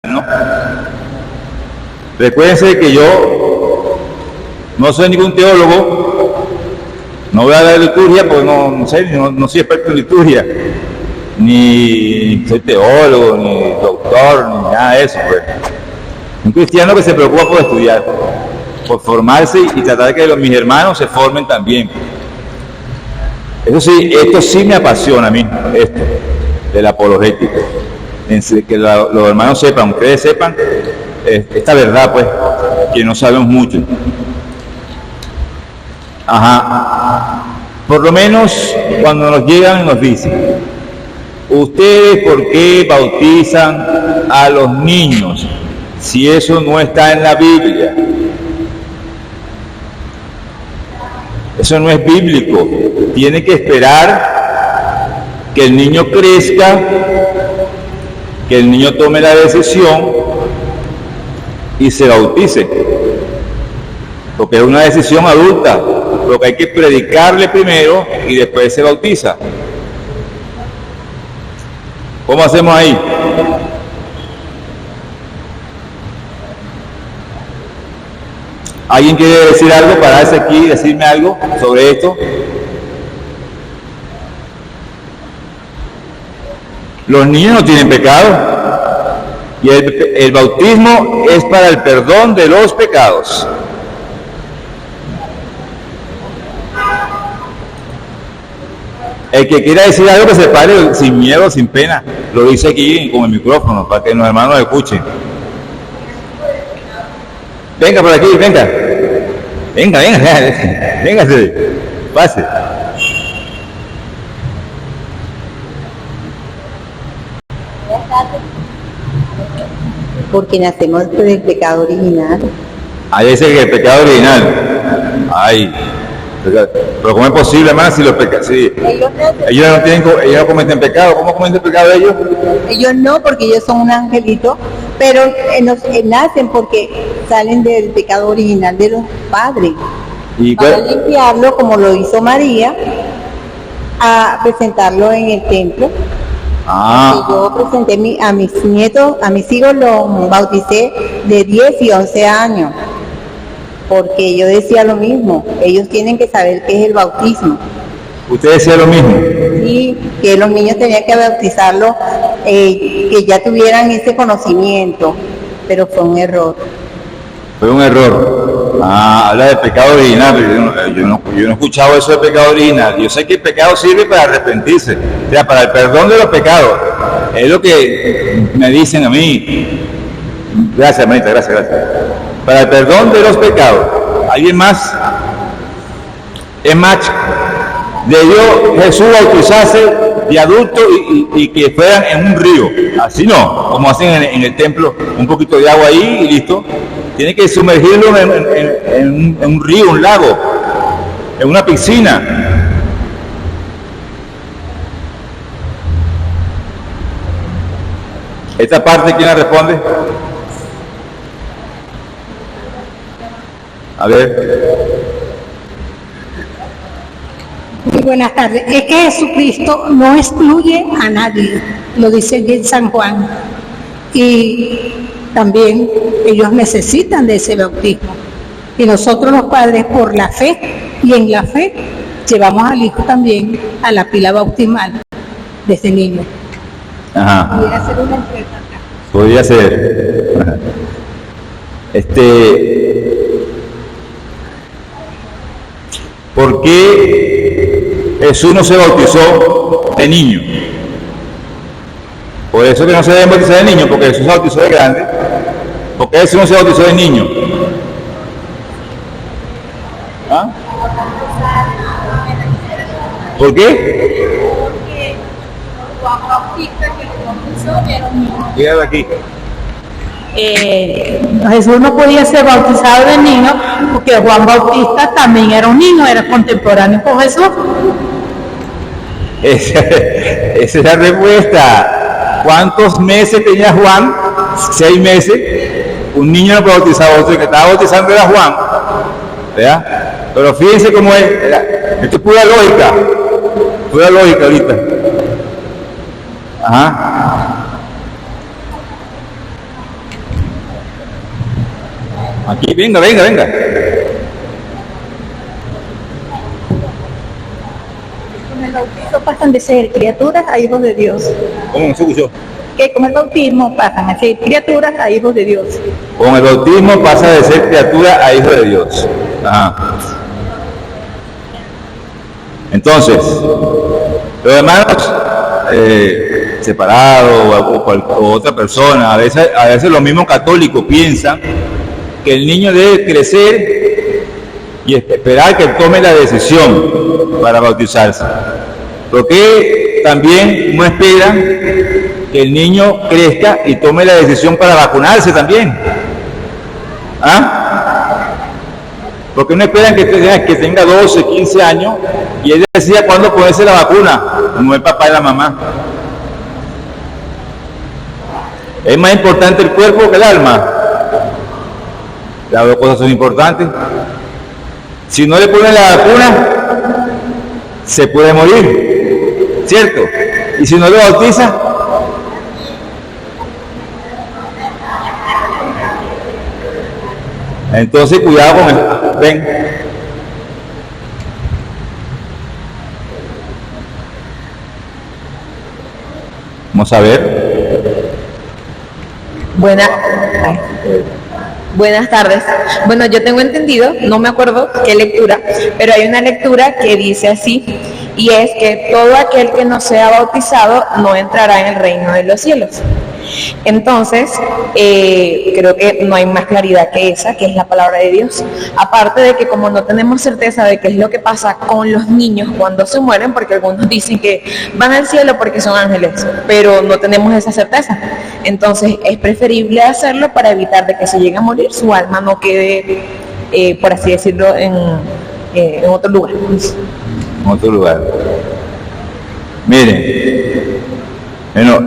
¿no? Recuérdense que yo no soy ningún teólogo, no voy a dar liturgia porque no sé, no soy experto en liturgia, ni soy teólogo, ni doctor, ni nada de eso, pues. Un cristiano que se preocupa por estudiar, por formarse y tratar de que mis hermanos se formen también. Eso sí, esto sí me apasiona a mí, esto, de la apologética. Que los hermanos sepan, ustedes sepan esta verdad, pues, que no sabemos mucho. Ajá. Por lo menos cuando nos llegan y nos dicen, ¿ustedes por qué bautizan a los niños si eso no está en la Biblia? Eso no es bíblico. Tiene que esperar que el niño crezca, que el niño tome la decisión y se bautice. Porque es una decisión adulta, lo que hay que predicarle primero y después se bautiza. ¿Cómo hacemos ahí? ¿Alguien quiere decir algo, pararse aquí y decirme algo sobre esto? Los niños no tienen pecado y el bautismo es para el perdón de los pecados. El que quiera decir algo que se pare sin miedo, sin pena, lo dice aquí con el micrófono para que los hermanos escuchen. Venga por aquí, venga, véngase, pase. Porque nacemos del pecado original. Ahí dice que el pecado original. Ay, pero ¿cómo es posible, hermana, si los pecados? Si ellos no cometen pecado, ¿cómo cometen pecado ellos? Ellos no, porque ellos son un angelito, pero nacen porque salen del pecado original de los padres. ¿Y para limpiarlo, como lo hizo María, a presentarlo en el templo. Y yo presenté a mis nietos, a mis hijos los bauticé de 10 y 11 años, porque yo decía lo mismo, ellos tienen que saber qué es el bautismo. ¿Usted decía lo mismo? Sí, que los niños tenían que bautizarlos, que ya tuvieran ese conocimiento, pero fue un error. Fue un error. Habla de pecado original. Yo no he escuchado eso de pecado original. Yo sé que el pecado sirve para arrepentirse, o sea, para el perdón de los pecados. Es lo que me dicen a mí. Gracias, hermanita, gracias. Para el perdón de los pecados. ¿Alguien más? Es más, debió Jesús bautizarse de adulto y que fueran en un río. Así no, como hacen en el templo, un poquito de agua ahí y listo. Tiene que sumergirlo en un río, un lago, en una piscina. ¿Esta parte quién la responde? A ver. Muy buenas tardes. Es que Jesucristo no excluye a nadie, lo dice aquí en San Juan. Y también ellos necesitan de ese bautismo. Y nosotros los padres, por la fe y en la fe, llevamos al hijo también a la pila bautismal desde niño. Ajá. Podría ser una empresa acá. Podría ser. ¿Por qué Jesús no se bautizó de niño? Por eso que no se debe bautizar de niño, porque Jesús se bautizó de grande. ¿Por qué Jesús no se bautizó de niño? ¿Por qué? Porque Juan Bautista, que lo bautizó, era un niño. Dígalo aquí. Jesús no podía ser bautizado de niño porque Juan Bautista también era un niño, era contemporáneo con Jesús. Esa es la respuesta. ¿Cuántos meses tenía Juan? 6 meses. Un niño no puede bautizar a otro, que estaba bautizando era Juan. ¿Verdad? Pero fíjense cómo es. Esto es pura lógica. Pura lógica ahorita. Ajá. Aquí, venga. Con el bautismo pasan de ser criaturas a hijos de Dios. ¿Cómo se escuchó? Que con el bautismo pasan a ser criaturas a hijos de Dios. Con el bautismo pasa de ser criatura a hijo de Dios. Ajá. Entonces, los hermanos separados o otra persona, a veces los mismos católicos piensan que el niño debe crecer y esperar que tome la decisión para bautizarse. Porque también no esperan que el niño crezca y tome la decisión para vacunarse también. ¿Ah? Porque no esperan que tenga 12, 15 años y él decida cuándo ponerse la vacuna, como el papá y la mamá. ¿Es más importante el cuerpo que el alma? Las dos cosas son importantes. Si no le ponen la vacuna, se puede morir, ¿cierto? Y si no lo bautiza, entonces cuidado con el... Ven. Vamos a ver. Buenas tardes. Bueno, yo tengo entendido, no me acuerdo qué lectura, pero hay una lectura que dice así, y es que todo aquel que no sea bautizado no entrará en el reino de los cielos. Entonces, creo que no hay más claridad que esa, que es la palabra de Dios. Aparte de que como no tenemos certeza de qué es lo que pasa con los niños cuando se mueren, porque algunos dicen que van al cielo porque son ángeles, pero no tenemos esa certeza. Entonces, es preferible hacerlo para evitar de que se llegue a morir, su alma no quede, por así decirlo, en otro lugar. En otro lugar. Miren. Bueno,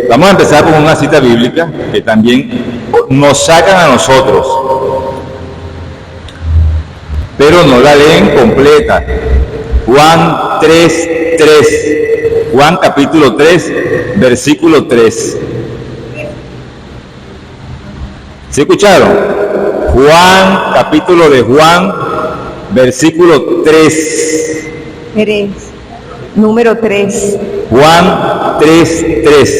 vamos a empezar con una cita bíblica que también nos sacan a nosotros, pero no la leen completa. Juan 3:3, Juan capítulo 3, versículo 3. ¿Sí escucharon? Juan, capítulo de Juan, versículo 3. Número 3. Juan 3:3.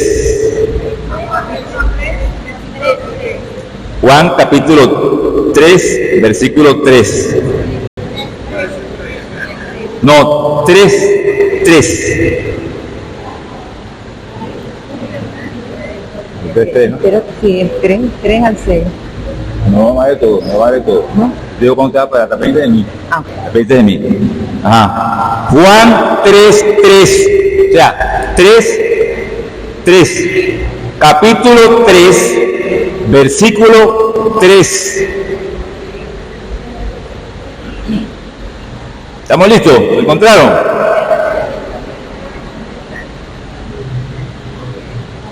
Juan capítulo 3, versículo 3. No, 3:3. Pero sí, el 3 al 6. No vale todo. ¿No? Digo cuando te va para depende de mí. Depende de mí. Ajá. Juan 3:3. O sea, 3:3. Capítulo 3, versículo 3. ¿Estamos listos? ¿Lo encontraron?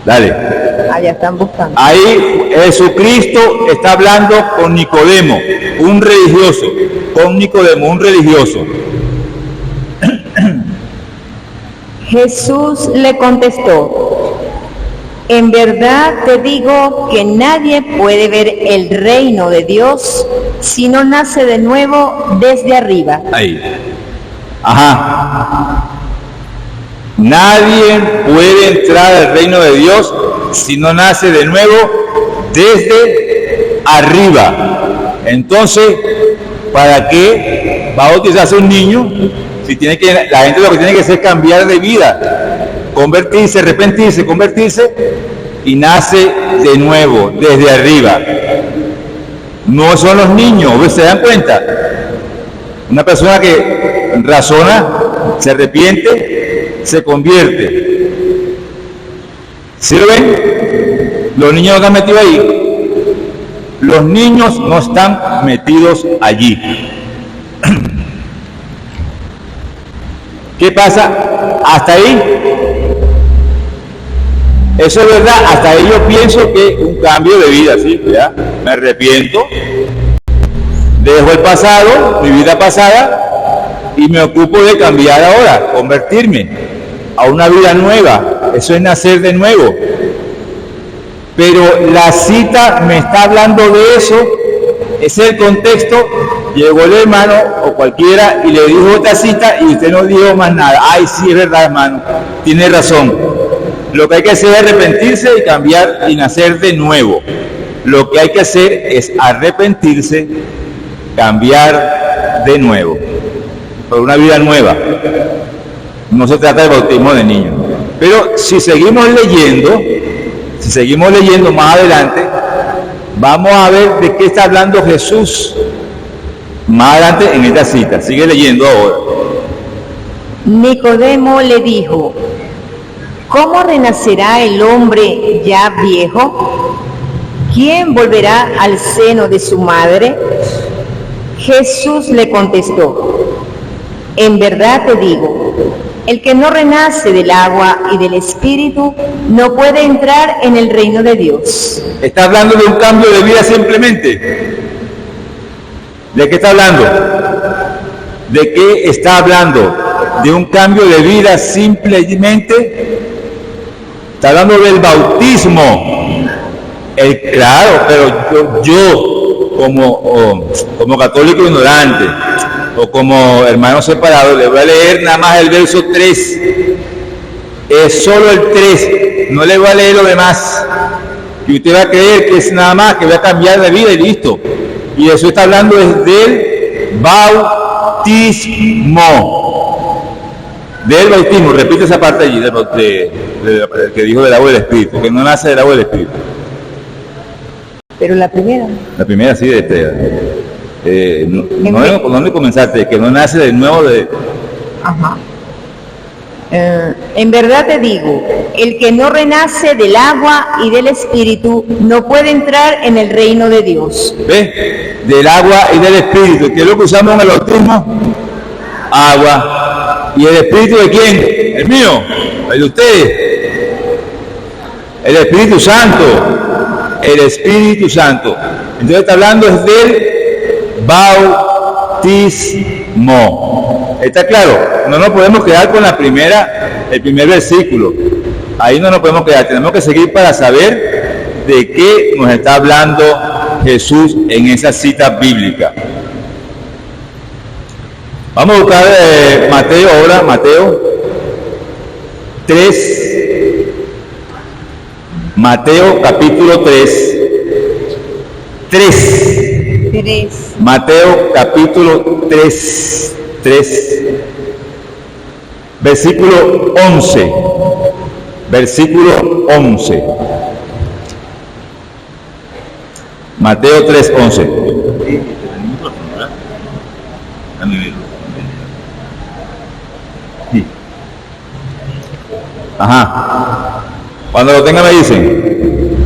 Dale. Allá están buscando. Ahí Jesucristo está hablando con Nicodemo, un religioso. Jesús le contestó: en verdad te digo que nadie puede ver el reino de Dios si no nace de nuevo desde arriba. Ahí. Ajá. Nadie puede entrar al reino de Dios si no nace de nuevo desde arriba. Entonces, ¿para qué va a bautizarse un niño si la gente lo que tiene que hacer es cambiar de vida, convertirse, arrepentirse, y nace de nuevo desde arriba? No son los niños, ¿se dan cuenta? Una persona que razona, se arrepiente, se convierte. ¿Sí lo ven? Los niños no están metidos ahí. Los niños no están metidos allí. ¿Qué pasa? Hasta ahí. Eso es verdad, hasta ahí yo pienso que un cambio de vida, ¿sí? ¿Ya? Me arrepiento, dejo el pasado, mi vida pasada, y me ocupo de cambiar ahora, convertirme a una vida nueva. Eso es nacer de nuevo. Pero la cita me está hablando de eso Ese es el contexto. Llegó el hermano o cualquiera y le dijo otra cita y usted no dijo más nada. Ay, sí, es verdad, hermano, tiene razón. Lo que hay que hacer es arrepentirse y cambiar y nacer de nuevo. Lo que hay que hacer es arrepentirse, cambiar de nuevo, por una vida nueva. No se trata de bautismo de niños. Pero si seguimos leyendo más adelante, vamos a ver de qué está hablando Jesús más adelante en esta cita. Sigue leyendo ahora. Nicodemo le dijo: ¿cómo renacerá el hombre ya viejo? ¿Quién volverá al seno de su madre? Jesús le contestó: en verdad te digo, el que no renace del agua y del Espíritu no puede entrar en el reino de Dios. Está hablando de un cambio de vida simplemente. ¿De qué está hablando? ¿De qué está hablando? ¿De un cambio de vida simplemente? Está hablando del bautismo. Claro, pero yo como católico ignorante o como hermano separado, le voy a leer nada más el verso 3. Es solo el 3, no le voy a leer lo demás. Y usted va a creer que es nada más, que voy a cambiar de vida y listo. Y eso está hablando es del bautismo. Del bautismo, repite esa parte allí, que dijo del agua del Espíritu, que no nace del agua del Espíritu. Pero la primera. La primera sí, ¿dónde comenzaste? Que no nace de nuevo de... Ajá. En verdad te digo, el que no renace del agua y del Espíritu no puede entrar en el reino de Dios. ¿Ves? Del agua y del Espíritu. ¿Qué es lo que usamos en el bautismo? Agua. ¿Y el Espíritu de quién? El mío, el de ustedes. El Espíritu Santo. El Espíritu Santo. Entonces está hablando es del bautismo. ¿Está claro? No nos podemos quedar con el primer versículo. Ahí no nos podemos quedar. Tenemos que seguir para saber de qué nos está hablando Jesús en esa cita bíblica. Vamos a buscar Mateo ahora, Mateo 3. Mateo capítulo 3. 3. Mateo capítulo 3. Versículo 11. Versículo 11. Mateo 3, 11. Sí. Ajá. Cuando lo tengan me dicen.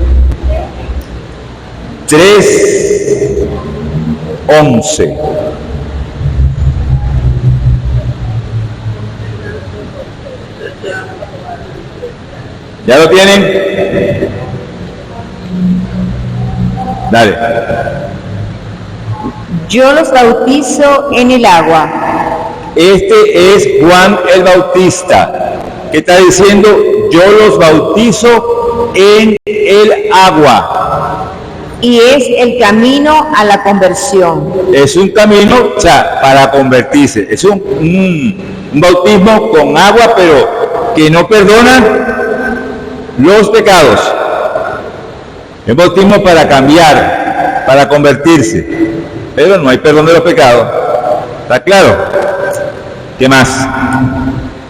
3, 11. ¿Ya lo tienen? Dale. Yo los bautizo en el agua. Este es Juan el Bautista, que está diciendo: yo los bautizo en el agua. Y es el camino a la conversión. Es un camino, o sea, para convertirse. Es un bautismo con agua, pero que no perdona los pecados. Es un bautismo para cambiar, para convertirse, pero no hay perdón de los pecados. ¿Está claro? ¿Qué más?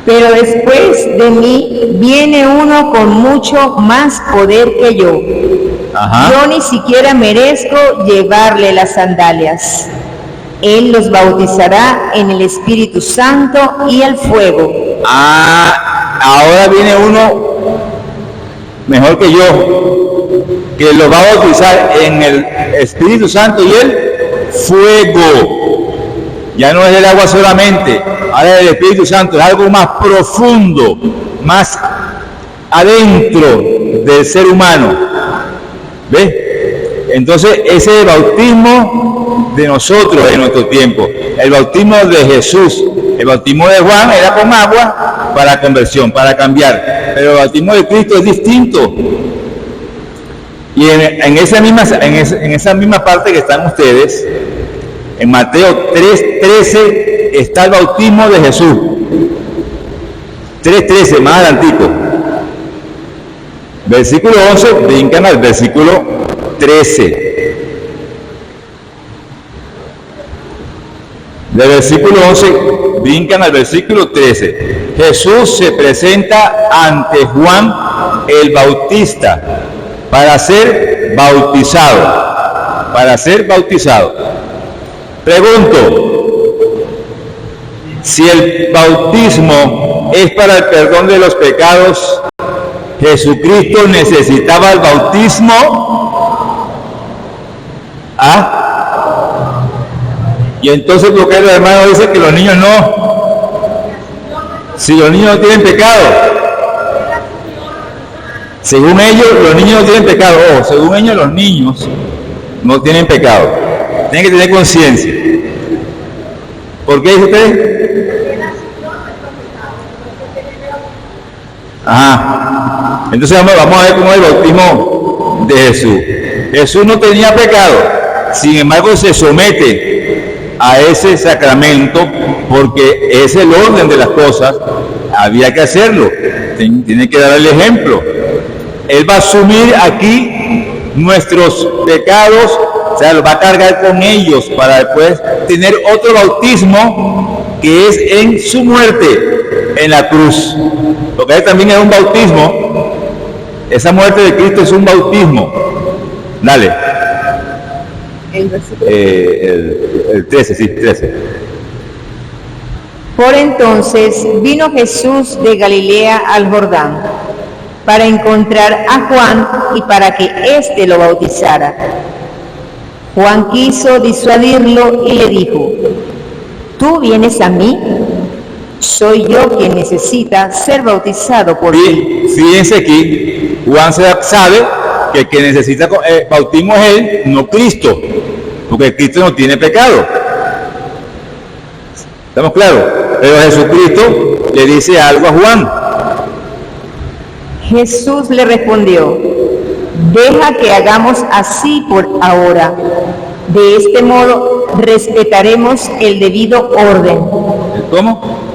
Pero después de mí viene uno con mucho más poder que yo. Ajá. Yo ni siquiera merezco llevarle las sandalias. Él los bautizará en el Espíritu Santo y el fuego. Ahora viene uno mejor que yo, que los va a bautizar en el Espíritu Santo y el fuego. Ya no es el agua solamente, ahora el Espíritu Santo es algo más profundo, más adentro del ser humano. ¿Ves? Entonces ese es el bautismo de nosotros en nuestro tiempo, el bautismo de Jesús. El bautismo de Juan era con agua para conversión, para cambiar, pero el bautismo de Cristo es distinto. Y Y en esa misma parte que están ustedes, en Mateo 3:13 está el bautismo de Jesús. 3:13, más adelantico. Versículo 11, brincan al versículo 13. Del versículo 11 brincan al versículo 13. Jesús se presenta ante Juan el Bautista para ser bautizado. Para ser bautizado. Pregunto, si el bautismo es para el perdón de los pecados, ¿Jesucristo necesitaba el bautismo? ¿Ah? Y entonces, ¿por qué los hermanos dicen que los niños no? Si los niños no tienen pecado. Según ellos, los niños no tienen pecado. Oh, según ellos, los niños no tienen pecado. Tienen que tener conciencia. ¿Por qué dice usted? Ajá. Entonces vamos a ver cómo es el bautismo de Jesús. Jesús no tenía pecado. Sin embargo, se somete a ese sacramento porque es el orden de las cosas. Había que hacerlo. Tiene que dar el ejemplo. Él va a asumir aquí nuestros pecados, o sea, los va a cargar con ellos para después tener otro bautismo que es en su muerte en la cruz. Porque él también es un bautismo. Esa muerte de Cristo es un bautismo. Dale. El 13, sí, 13. Por entonces vino Jesús de Galilea al Jordán para encontrar a Juan y para que éste lo bautizara. Juan quiso disuadirlo y le dijo: ¿tú vienes a mí? Soy yo quien necesita ser bautizado por ti. Fíjense aquí, Juan sabe que el que necesita bautismo es él, no Cristo, porque Cristo no tiene pecado. ¿Estamos claros? Pero Jesucristo le dice algo a Juan. Jesús le respondió: deja que hagamos así por ahora. De este modo respetaremos el debido orden. ¿Cómo?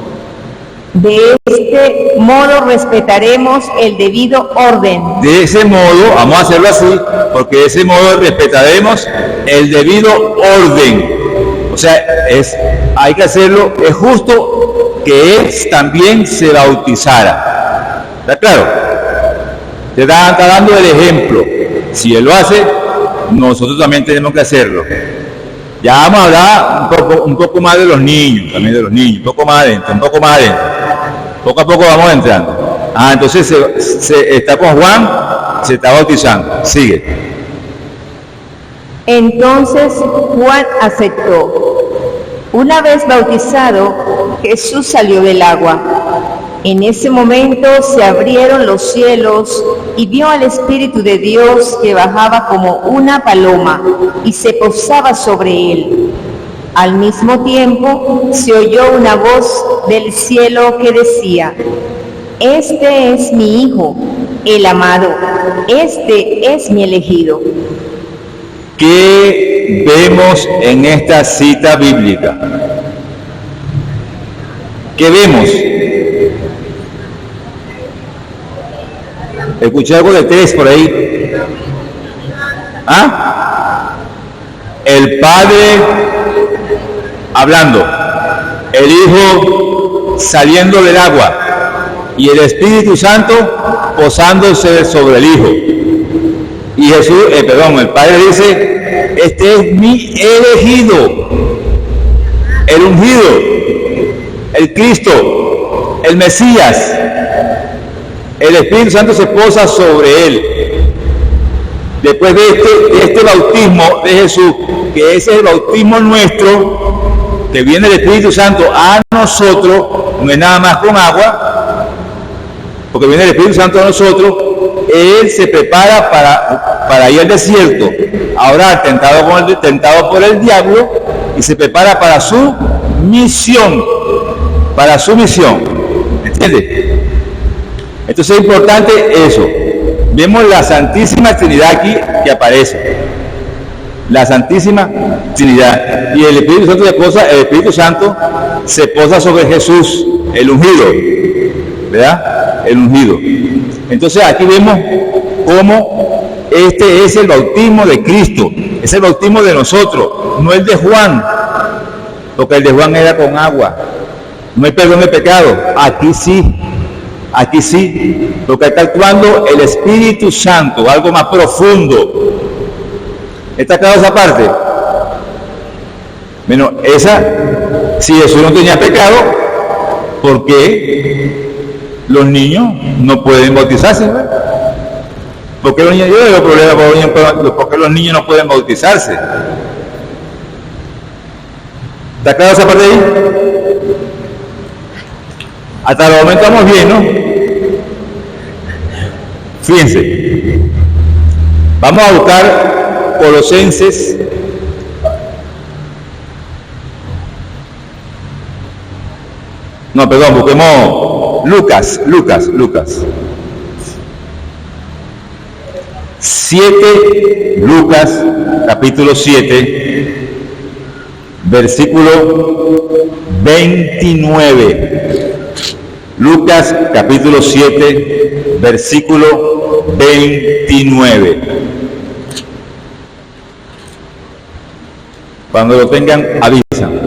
De este modo respetaremos el debido orden. De ese modo, vamos a hacerlo así, porque de ese modo respetaremos el debido orden. O sea, hay que hacerlo, es justo que él también se bautizara. ¿Está claro? Te está dando el ejemplo. Si él lo hace, nosotros también tenemos que hacerlo. Ya vamos a hablar un poco más de los niños, también de los niños, un poco más adentro. Poco a poco vamos entrando. Entonces está con Juan, se está bautizando. Sigue. Entonces Juan aceptó. Una vez bautizado, Jesús salió del agua. En ese momento se abrieron los cielos y vio al Espíritu de Dios que bajaba como una paloma y se posaba sobre él. Al mismo tiempo se oyó una voz del cielo que decía: este es mi Hijo, el amado, este es mi elegido. ¿Qué vemos en esta cita bíblica? ¿Qué vemos? Escuché algo de 3 por ahí. El Padre hablando, el Hijo saliendo del agua y el Espíritu Santo posándose sobre el Hijo. Y Jesús, el Padre dice: este es mi elegido, el ungido, el Cristo, el Mesías. El Espíritu Santo se posa sobre él. Después de este bautismo de Jesús, que ese es el bautismo nuestro, que viene el Espíritu Santo a nosotros, no es nada más con agua, porque viene el Espíritu Santo a nosotros. Él se prepara para ir al desierto, ahora tentado por el diablo, y se prepara para su misión, ¿entiendes? Entonces es importante eso. vemos la Santísima Trinidad aquí que aparece. La Santísima Trinidad. Y el Espíritu Santo se posa sobre Jesús, el ungido, ¿verdad? El ungido. Entonces aquí vemos cómo este es el bautismo de Cristo, es el bautismo de nosotros, no el de Juan, porque el de Juan era con agua. No hay perdón de pecado. Aquí sí, porque está actuando el Espíritu Santo, algo más profundo. ¿Está claro esa parte? Bueno, si Jesús no tenía pecado, ¿por qué los niños no pueden bautizarse? ¿Por qué los niños? Yo veo problemas por qué los niños no pueden bautizarse. ¿Está claro esa parte ahí? Hasta el momento estamos bien, ¿no? Fíjense. Vamos a buscar Colosenses busquemos Lucas 7, Lucas capítulo 7, versículo 29. Lucas capítulo 7, versículo 29. Cuando lo tengan, avisan.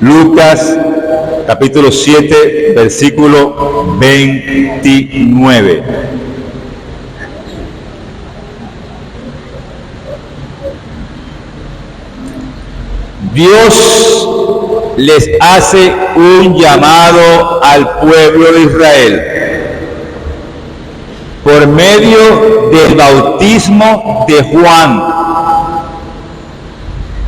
Lucas capítulo 7, versículo 29. Dios les hace un llamado al pueblo de Israel por medio del bautismo de Juan.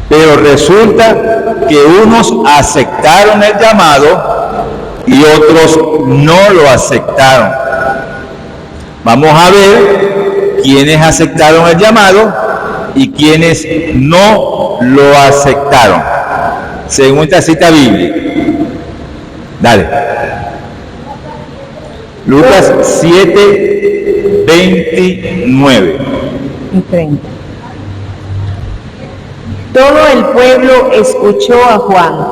Pero resulta que unos aceptaron el llamado y otros no lo aceptaron. Vamos a ver quiénes aceptaron el llamado y quiénes no lo aceptaron, según esta cita bíblica. Dale. Lucas 7, 29 y 30. Todo el pueblo escuchó a Juan,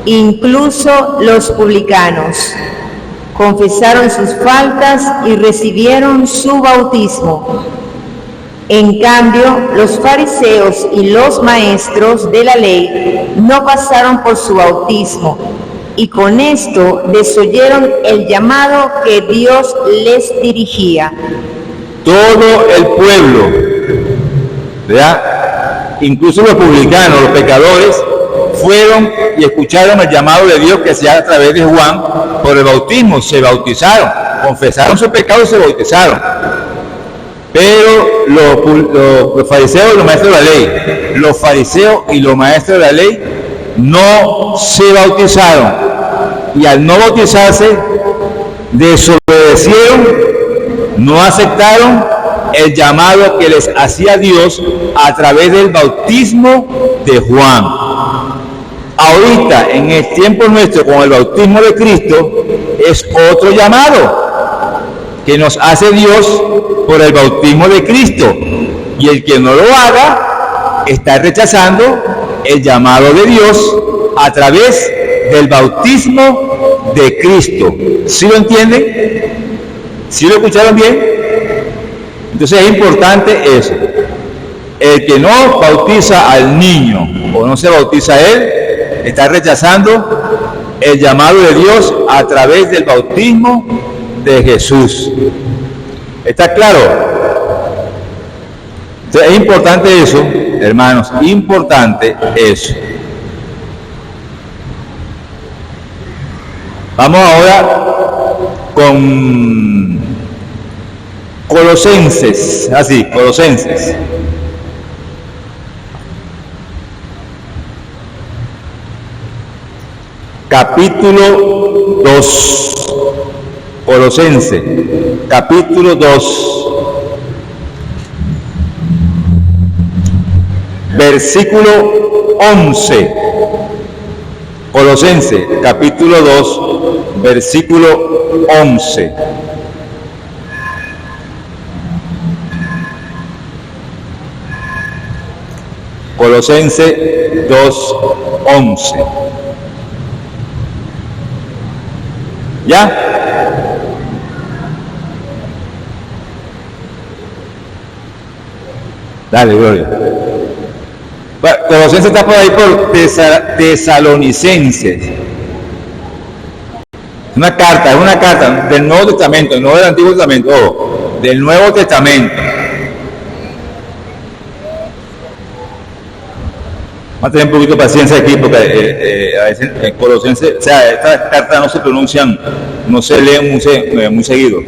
incluso los publicanos. Confesaron sus faltas y recibieron su bautismo. En cambio, los fariseos y los maestros de la ley no pasaron por su bautismo, y con esto desoyeron el llamado que Dios les dirigía. Todo el pueblo, ¿verdad? Incluso los publicanos, los pecadores, fueron y escucharon el llamado de Dios que se hace a través de Juan por el bautismo, se bautizaron, confesaron sus pecados y se bautizaron. Pero los fariseos y los maestros de la ley, los fariseos y los maestros de la ley no se bautizaron, y al no bautizarse desobedecieron, no aceptaron el llamado que les hacía Dios a través del bautismo de Juan. Ahorita, en el tiempo nuestro, con el bautismo de Cristo, es otro llamado que nos hace Dios por el bautismo de Cristo, y el que no lo haga está rechazando el llamado de Dios a través del bautismo de Cristo. ¿Sí lo entienden? ¿Sí lo escucharon bien? Entonces es importante eso. El que no bautiza al niño o no se bautiza a él, está rechazando el llamado de Dios a través del bautismo de Jesús. ¿Está claro? Entonces es importante eso, hermanos, importante eso. Vamos ahora con Colosenses, Colosenses. Capítulo 2. Colosenses, capítulo 2. Versículo 11. Colosenses, capítulo 2, versículo 11. Colosenses 2:11. ¿Ya? Dale, Gloria. Bueno, Colosenses está por ahí por Tesalonicenses. Es una carta del Nuevo Testamento, no del Antiguo Testamento, del Nuevo Testamento. Vamos a tener un poquito de paciencia aquí porque a veces en Colosenses, o sea, estas cartas no se pronuncian, no se leen muy seguido.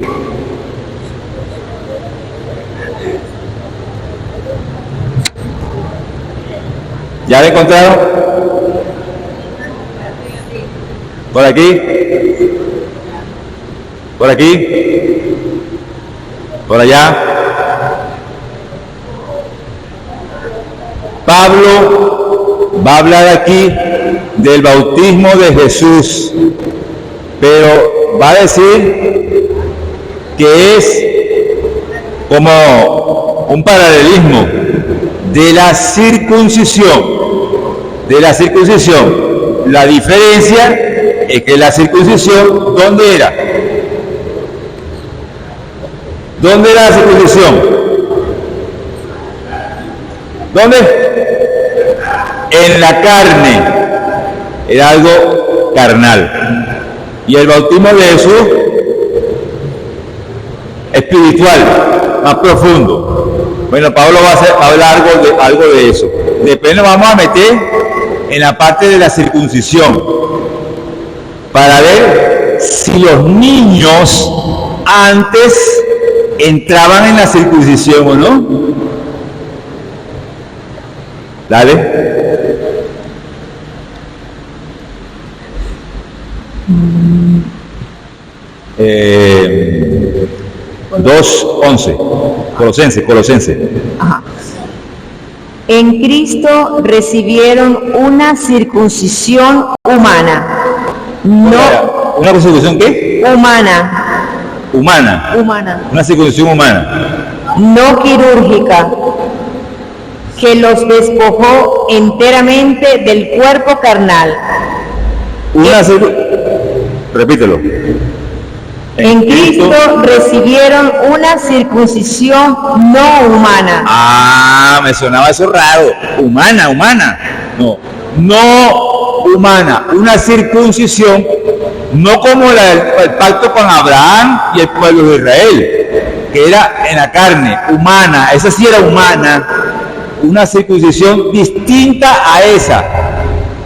¿Ya la encontraron? ¿Por aquí? ¿Por aquí? ¿Por allá? Pablo va a hablar aquí del bautismo de Jesús, pero va a decir que es como un paralelismo de la circuncisión. La diferencia es que la circuncisión, ¿dónde era? ¿Dónde era la circuncisión? ¿Dónde? En la carne. Era algo carnal. Y el bautismo de Jesús, espiritual, más profundo. Bueno, Pablo va a hablar algo de eso. Después nos vamos a meter en la parte de la circuncisión para ver si los niños antes entraban en la circuncisión o no. Dale. 2:11. Colosenses. Ajá. En Cristo recibieron una circuncisión humana. No. ¿Una circuncisión qué? Humana. Una circuncisión humana. No quirúrgica, que los despojó enteramente del cuerpo carnal. Repítelo. En Cristo recibieron una circuncisión no humana. Ah, me sonaba eso raro. Humana. No humana. Una circuncisión, no como el pacto con Abraham y el pueblo de Israel, que era en la carne, humana. Esa sí era humana. Una circuncisión distinta a esa.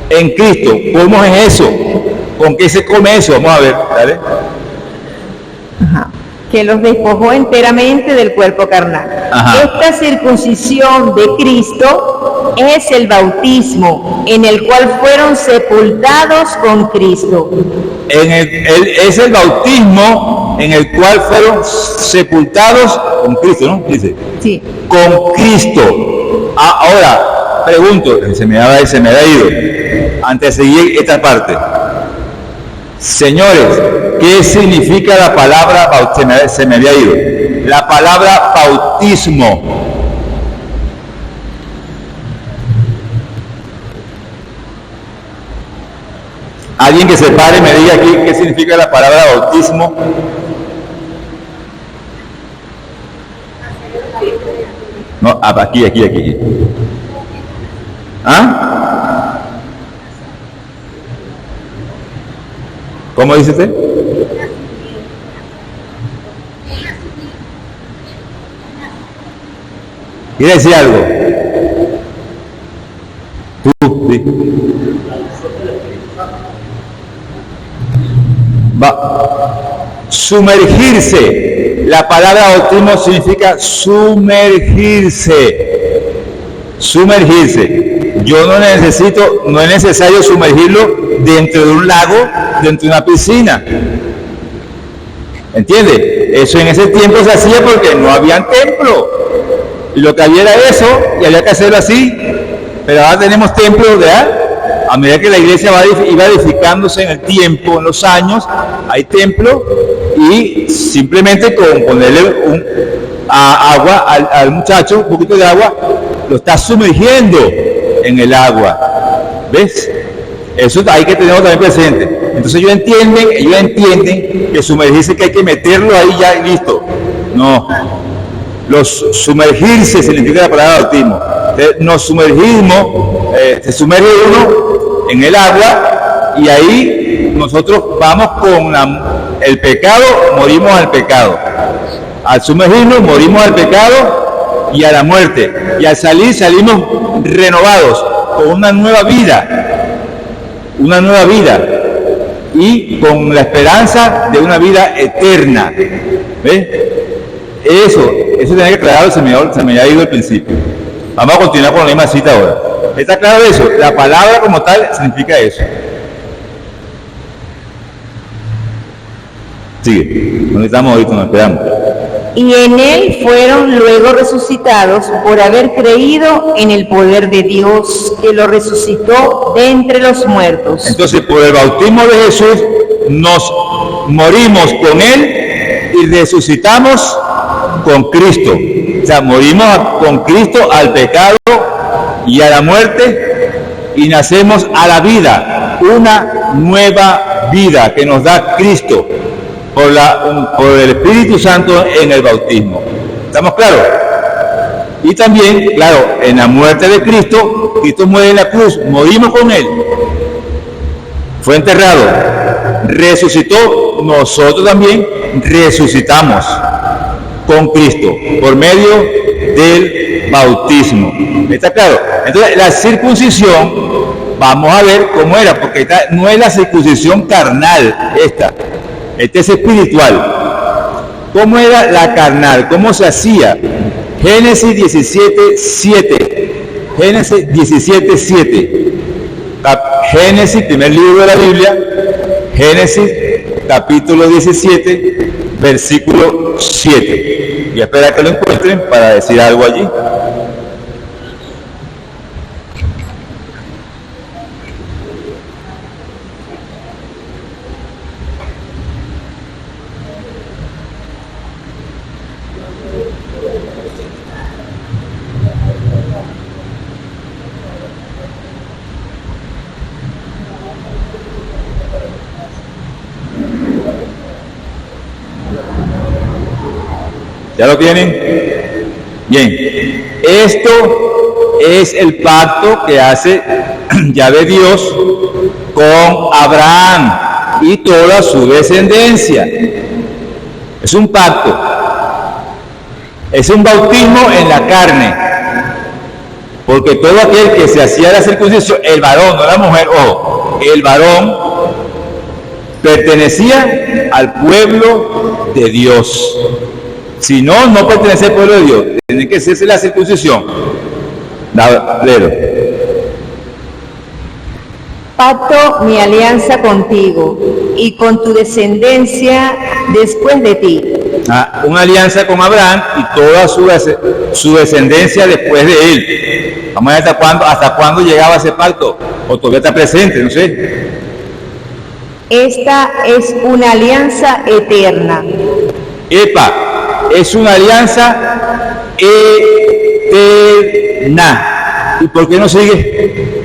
En Cristo. ¿Cómo es eso? ¿Con qué se come eso? Vamos a ver, ¿vale? Ajá. Que los despojó enteramente del cuerpo carnal. Ajá. Esta circuncisión de Cristo es el bautismo, en el cual fueron sepultados con Cristo. Es el bautismo en el cual fueron sepultados con Cristo, ¿no? Dice. Sí. Con Cristo. Ahora, pregunto, se me ha ido, antes de seguir esta parte. Señores, ¿qué significa la palabra se me había ido? La palabra bautismo. Alguien que se pare y me diga aquí qué significa la palabra bautismo. No, aquí. ¿Ah? ¿Cómo dice usted? ¿Quiere decir algo? Tú, sí. Sumergirse. La palabra bautismo significa sumergirse. Yo no es necesario sumergirlo dentro de un lago, dentro de una piscina. ¿Entiende? Eso en ese tiempo se hacía porque no había templo. Y lo que había era eso, y había que hacerlo así. Pero ahora tenemos templos, ¿verdad? a medida que la iglesia iba edificándose en el tiempo, en los años, hay templo y simplemente con ponerle agua al muchacho, un poquito de agua, lo está sumergiendo en el agua. ¿Ves? Eso hay que tenerlo también presente. Entonces ellos entienden que sumergirse, que hay que meterlo ahí ya y listo. No. Sumergirse significa la palabra bautismo. Nos sumergimos, se sumerge uno en el agua y ahí nosotros vamos con el pecado, morimos al pecado. Al sumergirnos morimos al pecado y a la muerte. Y al salir salimos renovados con una nueva vida. Una nueva vida y con la esperanza de una vida eterna. ¿Ves? Eso tenía que aclarar, se me había ido al principio. Vamos a continuar con la misma cita ahora. ¿Está claro eso? La palabra como tal significa eso. Sigue. ¿Dónde estamos ahorita? Nos esperamos. Y en él fueron luego resucitados por haber creído en el poder de Dios que lo resucitó de entre los muertos. Entonces, por el bautismo de Jesús, nos morimos con él y resucitamos con Cristo. O sea, morimos con Cristo al pecado y a la muerte y nacemos a la vida, una nueva vida que nos da Cristo por el Espíritu Santo en el bautismo. ¿Estamos claros? Y también, claro, en la muerte de Cristo, Cristo muere en la cruz, morimos con él, fue enterrado, resucitó, nosotros también resucitamos con Cristo por medio del bautismo. ¿Está claro? Entonces, la circuncisión, vamos a ver cómo era, porque esta no es la circuncisión carnal, esta es espiritual. ¿Cómo era la carnal? ¿Cómo se hacía? Génesis 17:7. Génesis 17:7. Génesis, primer libro de la Biblia. Génesis, capítulo 17, versículo 7. Y espera que lo encuentren para decir algo allí. ¿Ya lo tienen? Bien. Esto es el pacto que hace Yahvé Dios con Abraham y toda su descendencia. Es un pacto. Es un bautismo en la carne. Porque todo aquel que se hacía la circuncisión, el varón, no la mujer, ojo, el varón pertenecía al pueblo de Dios. Si no, no pertenece al pueblo de Dios. Tiene que hacerse la circuncisión. Lero. Pacto mi alianza contigo y con tu descendencia después de ti. Una alianza con Abraham y toda su descendencia después de él. Vamos a ver hasta cuándo llegaba ese pacto. O todavía está presente, no sé. Esta es una alianza eterna. Es una alianza eterna. ¿Y por qué no sigue?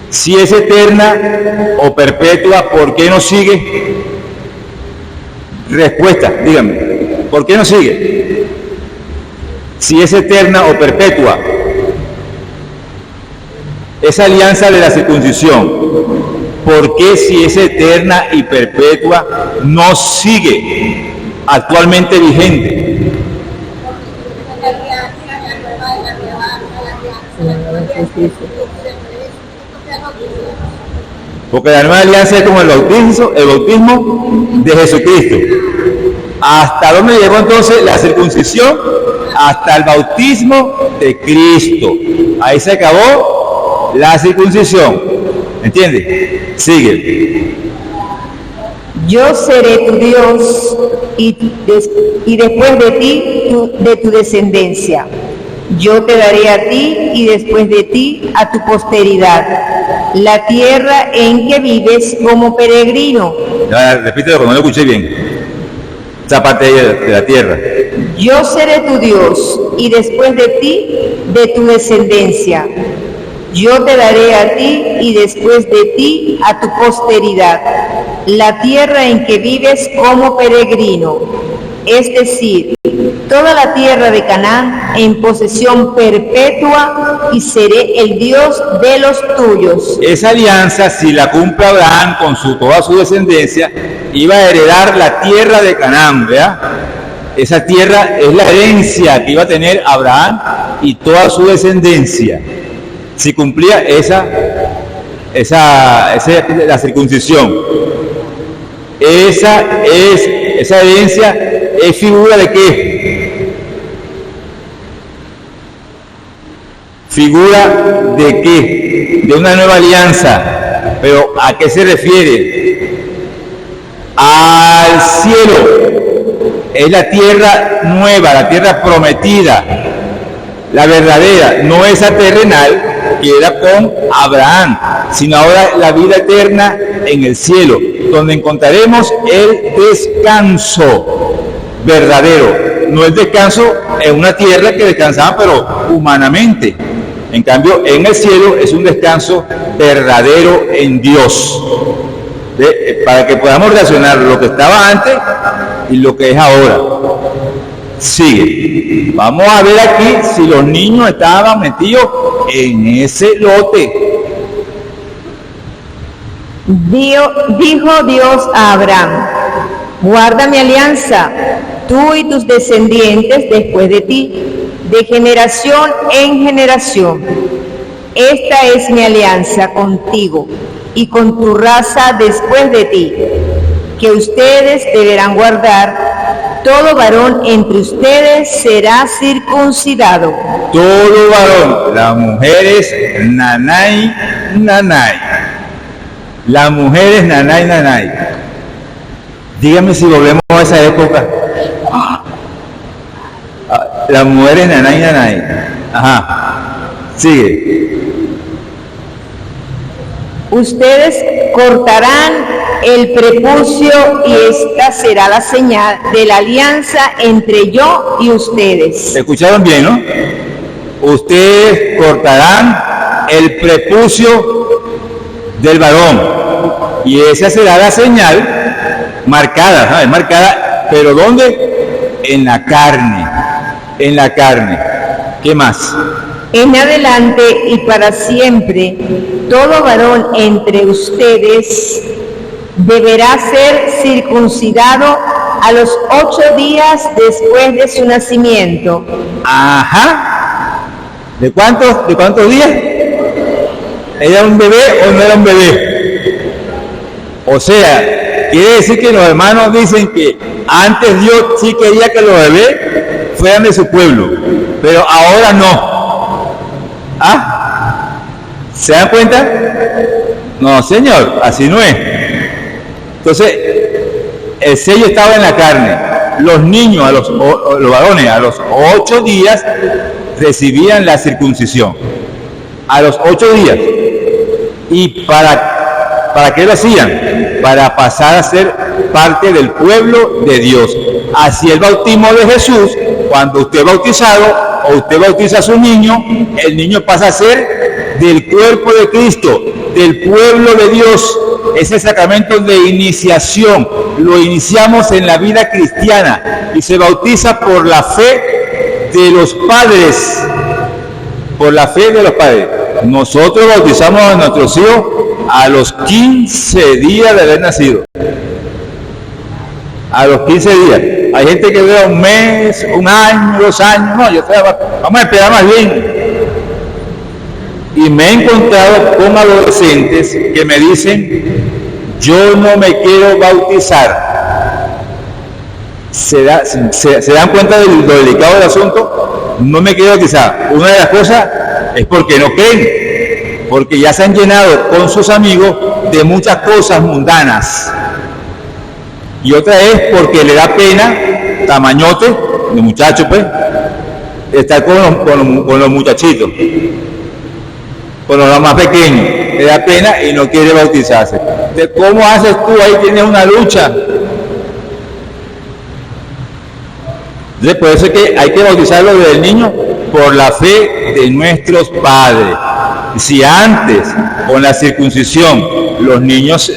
Si es eterna o perpetua, ¿por qué no sigue? Respuesta, díganme. ¿Por qué no sigue? Si es eterna o perpetua. Esa alianza de la circuncisión, ¿por qué si es eterna y perpetua no sigue actualmente vigente? Porque la nueva alianza es como el bautismo de Jesucristo. ¿Hasta dónde llegó entonces la circuncisión? Hasta el bautismo de Cristo. Ahí se acabó la circuncisión. ¿Entiendes? Sigue. Yo seré tu Dios y después de ti, de tu descendencia. Yo te daré a ti y después de ti a tu posteridad la tierra en que vives como peregrino. Repítelo, porque no lo escuché bien. Esa parte de la tierra. Yo seré tu Dios y después de ti, de tu descendencia. Yo te daré a ti y después de ti a tu posteridad la tierra en que vives como peregrino, es decir, toda la tierra de Canaán en posesión perpetua, y seré el Dios de los tuyos. Esa alianza, si la cumple Abraham con toda su descendencia, iba a heredar la tierra de Canaán, ¿verdad? Esa tierra es la herencia que iba a tener Abraham y toda su descendencia. Si cumplía la circuncisión. Esa herencia es figura de qué? ¿Figura de qué? De una nueva alianza. ¿Pero a qué se refiere? Al cielo. Es la tierra nueva, la tierra prometida, la verdadera, no esa terrenal que era con Abraham, sino ahora la vida eterna en el cielo, donde encontraremos el descanso verdadero, no el descanso en una tierra que descansaba pero humanamente. En cambio, en el cielo es un descanso verdadero en Dios, para que podamos relacionar lo que estaba antes y lo que es ahora. Sigue. Vamos a ver aquí si los niños estaban metidos en ese lote. Dijo Dios a Abraham: guarda mi alianza, tú y tus descendientes después de ti, de generación en generación. Esta es mi alianza contigo y con tu raza después de ti, que ustedes deberán guardar. Todo varón entre ustedes será circuncidado. Todo varón. La mujer es nanay, nanay. La mujer es nanay, nanay. Dígame si volvemos a esa época. La mujer es nanay, nanay. Ajá. Sigue. Ustedes cortarán el prepucio y esta será la señal de la alianza entre yo y ustedes. ¿Escucharon bien, no? Ustedes cortarán el prepucio del varón y esa será la señal marcada, ¿sabes? Marcada, pero ¿dónde? En la carne. En la carne. ¿Qué más? En adelante y para siempre, todo varón entre ustedes deberá ser circuncidado a los 8 días después de su nacimiento. Ajá. ¿De cuántos días? ¿Era un bebé o no era un bebé? O sea, quiere decir que los hermanos dicen que antes Dios sí quería que los bebés fueran de su pueblo, pero ahora no. ¿Ah? ¿Se dan cuenta? No, señor, así no es. Entonces, el sello estaba en la carne. Los niños, los varones, a los 8 días recibían la circuncisión. A los 8 días. ¿Y para qué lo hacían? Para pasar a ser parte del pueblo de Dios. Así el bautismo de Jesús, cuando usted es bautizado o usted bautiza a su niño, el niño pasa a ser del cuerpo de Cristo, del pueblo de Dios. Es el sacramento de iniciación, lo iniciamos en la vida cristiana y se bautiza por la fe de los padres, por la fe de los padres. Nosotros bautizamos a nuestros hijos a los 15 días de haber nacido. A los 15 días. Hay gente que dura un mes, un año, 2 años. No, vamos a esperar más bien. Y me he encontrado con adolescentes que me dicen: yo no me quiero bautizar. ¿Se dan cuenta de lo delicado del asunto? No me quiero bautizar. Una de las cosas es porque no creen, porque ya se han llenado con sus amigos de muchas cosas mundanas. Y otra es porque le da pena, tamañote, de muchacho pues, estar con los muchachitos, con los más pequeños, le da pena y no quiere bautizarse. Entonces, ¿cómo haces tú? Ahí tienes una lucha. Entonces, por eso es que hay que bautizarlo desde el niño por la fe de nuestros padres. Si antes, con la circuncisión, los niños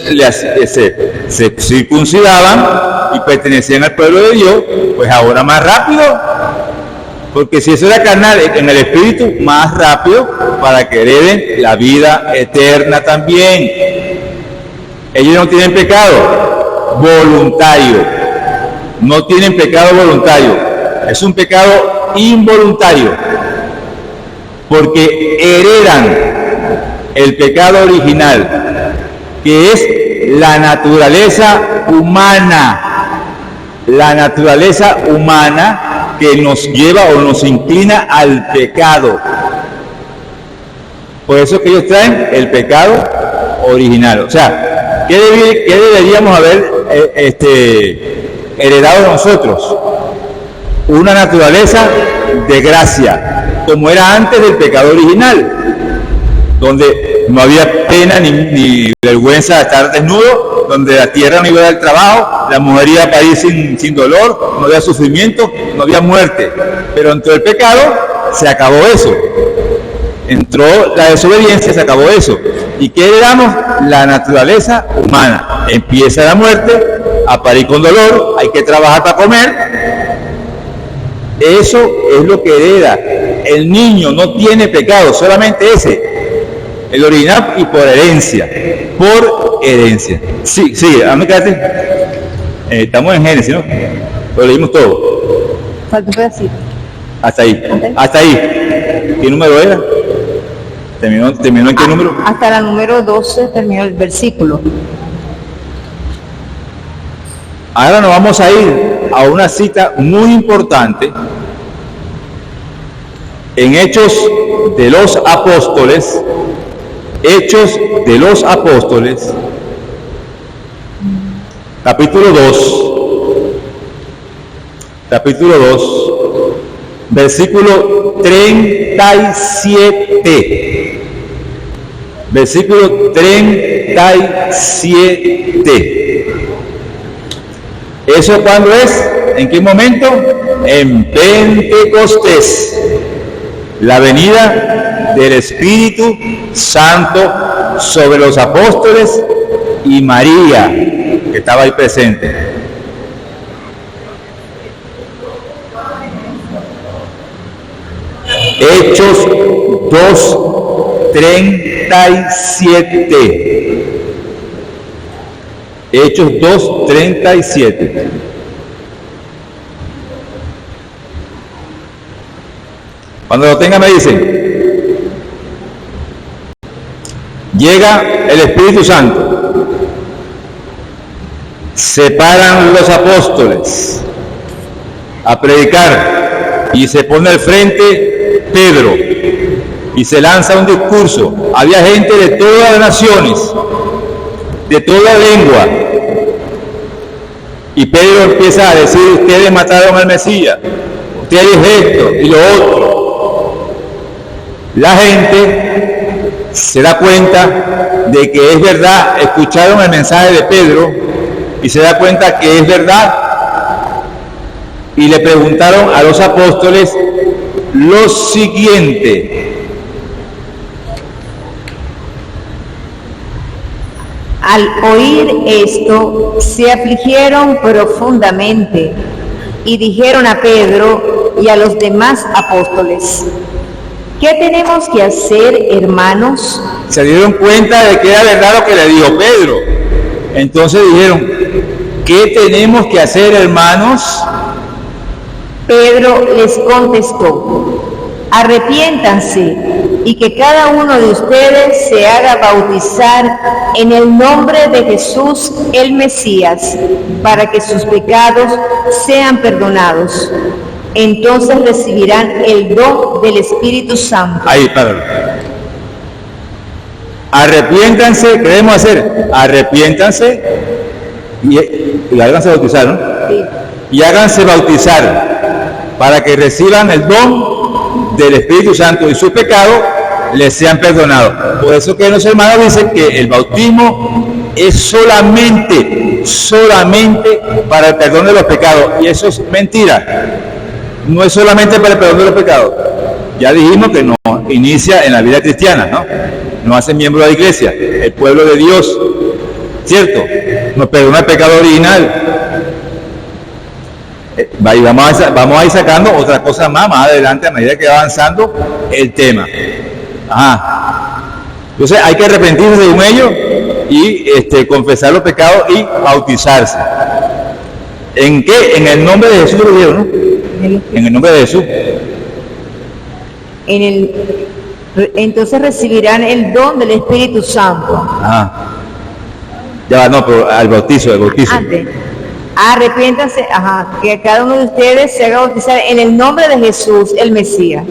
se circuncidaban y pertenecían al pueblo de Dios, pues ahora más rápido, porque si eso era carnal, en el espíritu, más rápido para que hereden la vida eterna también. Ellos no tienen pecado voluntario, no tienen pecado voluntario, es un pecado involuntario, porque heredan el pecado original, que es la naturaleza humana que nos lleva o nos inclina al pecado. Por eso que ellos traen el pecado original. O sea, ¿qué deberíamos haber heredado nosotros? Una naturaleza de gracia, como era antes del pecado original, donde no había pena ni vergüenza de estar desnudo, donde la tierra no iba a dar trabajo, la mujer iba a parir sin dolor, no había sufrimiento, no había muerte. Pero entró el pecado, se acabó eso. Entró la desobediencia, se acabó eso. ¿Y qué heredamos? La naturaleza humana. Empieza la muerte, a parir con dolor, hay que trabajar para comer. Eso es lo que hereda. El niño no tiene pecado, solamente ese. El original y por herencia. Por herencia. Sí, a mí quédate. Estamos en Génesis, ¿no? Lo leímos todo. Falta un pedacito. Hasta ahí. ¿Qué número era? ¿Terminó en qué número? Hasta la número 12 terminó el versículo. Ahora nos vamos a ir a una cita muy importante en Hechos de los Apóstoles, capítulo 2, versículo 37. Versículo 37. ¿Eso cuándo es? ¿En qué momento? En Pentecostés, la venida del Espíritu Santo sobre los apóstoles y María, que estaba ahí presente. Hechos 2:37. Hechos 2:37. Cuando lo tengan me dicen. Llega el Espíritu Santo. Se paran los apóstoles a predicar y se pone al frente Pedro y se lanza un discurso. Había gente de todas las naciones, de toda lengua, y Pedro empieza a decir: ustedes mataron al Mesías, ustedes esto y lo otro. La gente se da cuenta de que es verdad, escucharon el mensaje de Pedro y se da cuenta que es verdad, y le preguntaron a los apóstoles lo siguiente: Al oír esto, se afligieron profundamente y dijeron a Pedro y a los demás apóstoles: ¿qué tenemos que hacer, hermanos? Se dieron cuenta de que era verdad lo que le dijo Pedro. Entonces dijeron: ¿qué tenemos que hacer, hermanos? Pedro les contestó: arrepiéntanse y que cada uno de ustedes se haga bautizar en el nombre de Jesús el Mesías, para que sus pecados sean perdonados. Entonces recibirán el don del Espíritu Santo. Ahí, Padre. Arrepiéntanse, ¿qué debemos hacer? Arrepiéntanse y háganse bautizar, ¿no? Sí. Y háganse bautizar para que reciban el don del Espíritu Santo y sus pecados les sean perdonados. Por eso que los hermanos dicen que el bautismo es solamente para el perdón de los pecados, y eso es mentira. No es solamente para el perdón de los pecados. Ya dijimos que no inicia en la vida cristiana, ¿no? Nos hace miembro de la iglesia, el pueblo de Dios, ¿cierto? Nos perdona el pecado original. Y vamos a ir sacando otra cosa más adelante a medida que va avanzando el tema. Entonces hay que arrepentirse según ellos y confesar los pecados y bautizarse. ¿En qué? En el nombre de Jesús lo dijeron, ¿no? En el nombre de Jesús. Entonces recibirán el don del Espíritu Santo. Ya va, no, pero al bautizo. Antes. Arrepiéntanse, que cada uno de ustedes se haga bautizar en el nombre de Jesús, el Mesías.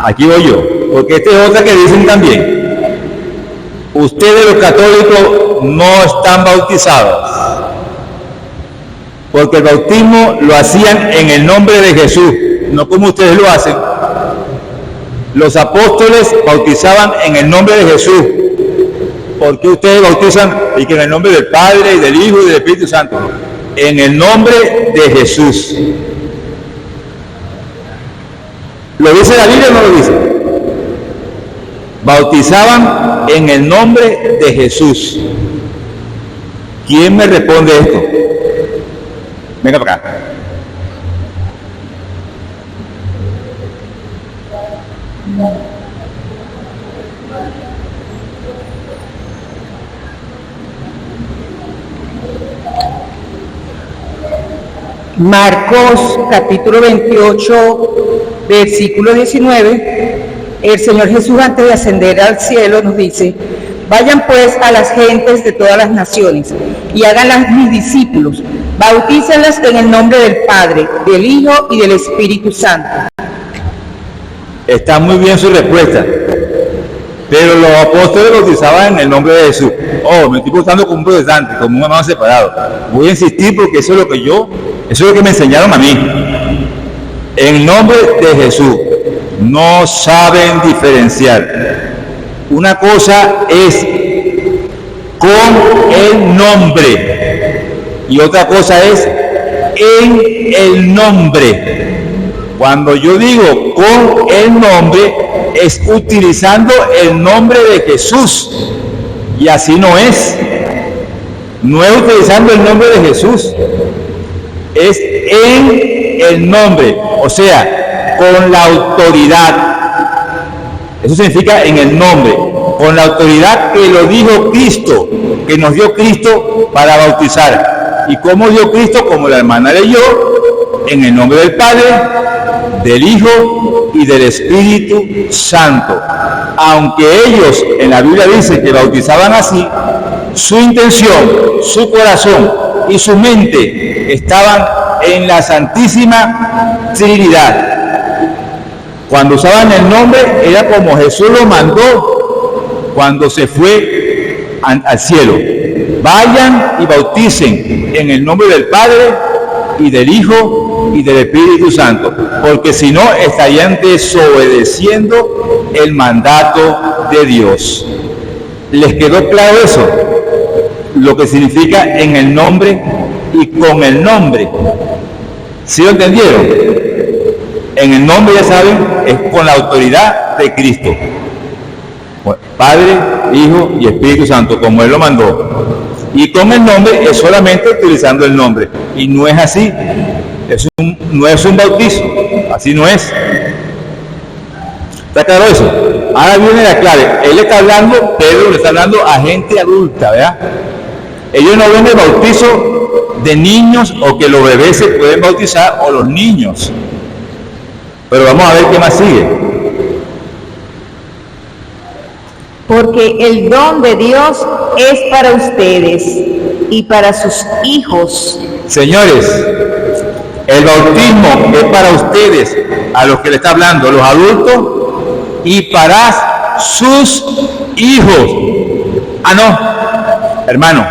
Aquí voy yo, porque esta es otra que dicen también. Ustedes los católicos no están bautizados, porque el bautismo lo hacían en el nombre de Jesús, no como ustedes lo hacen. Los apóstoles bautizaban en el nombre de Jesús. ¿Por qué ustedes bautizan y que en el nombre del Padre, y del Hijo y del Espíritu Santo? En el nombre de Jesús. ¿Lo dice la Biblia o no lo dice? Bautizaban en el nombre de Jesús. ¿Quién me responde esto? Venga para acá. Marcos capítulo 28, versículo 19, el Señor Jesús antes de ascender al cielo nos dice: vayan pues a las gentes de todas las naciones y háganlas mis discípulos, bautícenlas en el nombre del Padre, del Hijo y del Espíritu Santo. Está muy bien su respuesta, pero los apóstoles bautizaban en el nombre de Jesús. Me estoy portando como un protestante, como un hermano separado. Voy a insistir porque eso es lo que me enseñaron a mí. En nombre de Jesús. No saben diferenciar. Una cosa es con el nombre y otra cosa es en el nombre. Cuando yo digo con el nombre, es utilizando el nombre de Jesús, y así no es utilizando el nombre de Jesús, es en el nombre, o sea, con la autoridad. Eso significa en el nombre, con la autoridad que lo dijo Cristo, que nos dio Cristo para bautizar. ¿Y cómo dio Cristo? Como la hermana leyó, en el nombre del Padre, del Hijo y del Espíritu Santo. Aunque ellos en la Biblia dice que bautizaban así, su intención, su corazón y su mente estaban en la Santísima Trinidad. Cuando usaban el nombre era como Jesús lo mandó cuando se fue al cielo: vayan y bauticen en el nombre del Padre y del Hijo y del Espíritu Santo, porque si no estarían desobedeciendo el mandato de Dios. ¿Les quedó claro eso? Lo que significa en el nombre y con el nombre. ¿Sí lo entendieron? En el nombre, ya saben, es con la autoridad de Cristo. Padre, Hijo y Espíritu Santo, como Él lo mandó. Y con el nombre es solamente utilizando el nombre. Y no es así. No es un bautizo. Así no es. ¿Está claro eso? Ahora viene la clave. Él está hablando, Pedro le está hablando a gente adulta, ¿verdad? Ellos no ven el bautizo de niños, o que los bebés se pueden bautizar, o los niños. Pero vamos a ver qué más sigue. Porque el don de Dios es para ustedes y para sus hijos. Señores, el bautismo es para ustedes, a los que le está hablando, los adultos, y para sus hijos. No, hermano,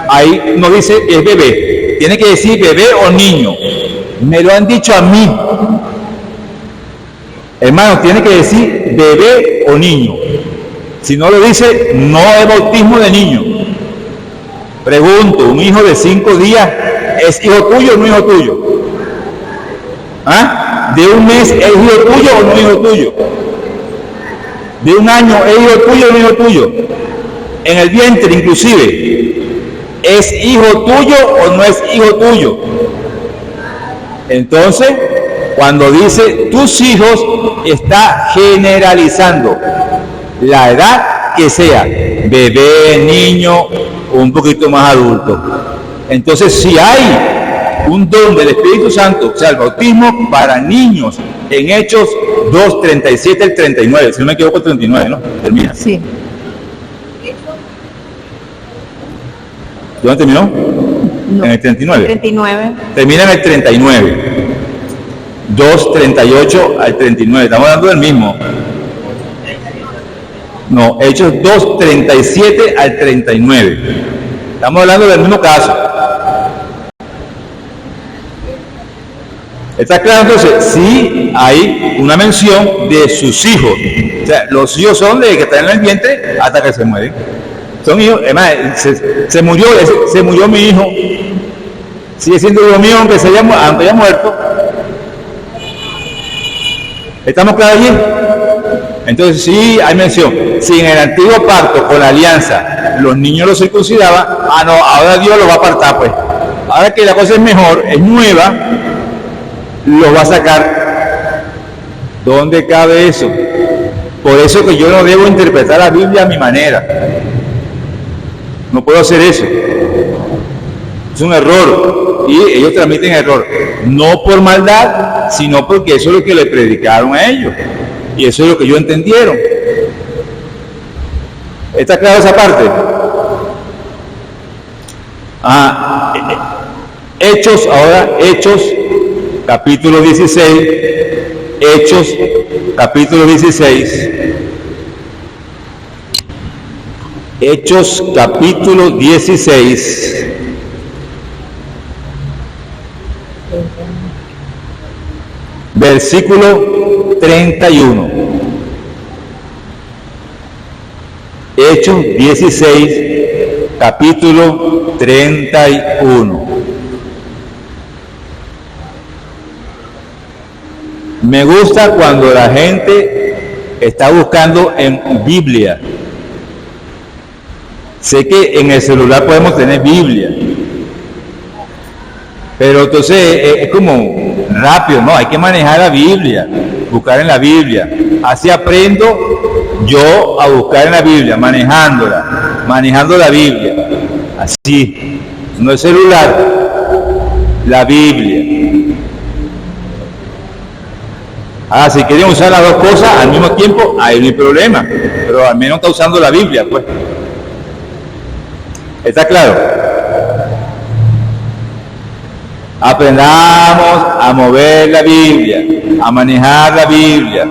ahí no dice que es bebé, tiene que decir bebé o niño. Me lo han dicho a mí. Hermano, tiene que decir bebé o niño. Si no lo dice, no es bautismo de niño. Pregunto, ¿un hijo de 5 días es hijo tuyo o no hijo tuyo? ¿Ah? ¿De un mes es hijo tuyo o no hijo tuyo? ¿De un año es hijo tuyo o no hijo tuyo? En el vientre inclusive, ¿es hijo tuyo o no es hijo tuyo? Entonces, cuando dice tus hijos, está generalizando la edad que sea, bebé, niño o un poquito más adulto. Entonces, si hay un don del Espíritu Santo, o sea, el bautismo para niños, en Hechos 2, 37 al 39, si no me equivoco, el 39, ¿no? Termina. Sí. ¿Dónde terminó? No. En el 39. 39. Termina en el 39. 2, 38 al 39. Estamos hablando del mismo. No, Hechos 2, 37 al 39. Estamos hablando del mismo caso. ¿Está claro? Entonces, sí hay una mención de sus hijos. O sea, los hijos son de que están en el vientre hasta que se mueren. Son hijos, además, se murió mi hijo. Sigue siendo hijo mío aunque haya muerto. ¿Estamos claros allí? Entonces sí hay mención. Si en el antiguo pacto con la alianza los niños los circuncidaban, no, ahora Dios los va a apartar, pues. Ahora que la cosa es mejor, es nueva, los va a sacar. ¿Dónde cabe eso? Por eso que yo no debo interpretar la Biblia a mi manera. No puedo hacer eso. Es un error. Y ellos transmiten error. No por maldad, sino porque eso es lo que le predicaron a ellos. Y eso es lo que ellos entendieron. ¿Está clara esa parte? Hechos, ahora Hechos, capítulo 16. Hechos, capítulo 16. Hechos, capítulo 16. Versículo 31. Hechos 16, capítulo 31. Me gusta cuando la gente está buscando en Biblia. Sé que en el celular podemos tener Biblia, pero entonces es como rápido, ¿no? Hay que manejar la Biblia, buscar en la Biblia. Así aprendo yo a buscar en la Biblia, manejando la Biblia. Así, no el celular, la Biblia. Si quieren usar las dos cosas al mismo tiempo, ahí no hay problema, pero al menos está usando la Biblia, pues. ¿Está claro? Aprendamos a mover la Biblia, a manejar la Biblia.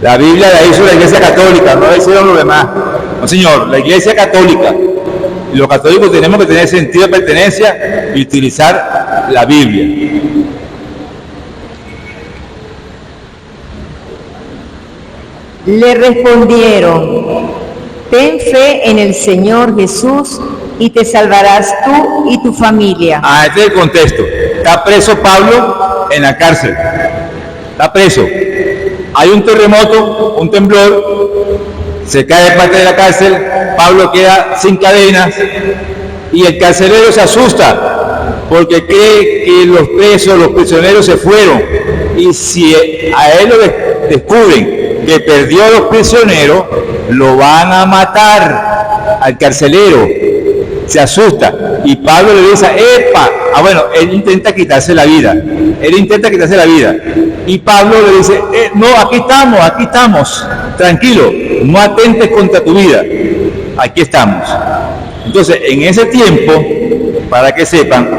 La Biblia la hizo la Iglesia Católica, no la hicieron los demás. No, señor, la Iglesia Católica. Y los católicos tenemos que tener sentido de pertenencia y utilizar la Biblia. Le respondieron: ten fe en el Señor Jesús y te salvarás tú y tu familia. Este es el contexto. Está preso Pablo en la cárcel. Está preso. Hay un terremoto, un temblor, se cae parte de la cárcel, Pablo queda sin cadenas y el carcelero se asusta porque cree que los presos, los prisioneros se fueron. Y si a él lo descubren que perdió a los prisioneros, lo van a matar al carcelero. Se asusta y Pablo le dice: ¡epa! Él intenta quitarse la vida. Y Pablo le dice: no, aquí estamos, tranquilo, no atentes contra tu vida, aquí estamos. Entonces, en ese tiempo, para que sepan,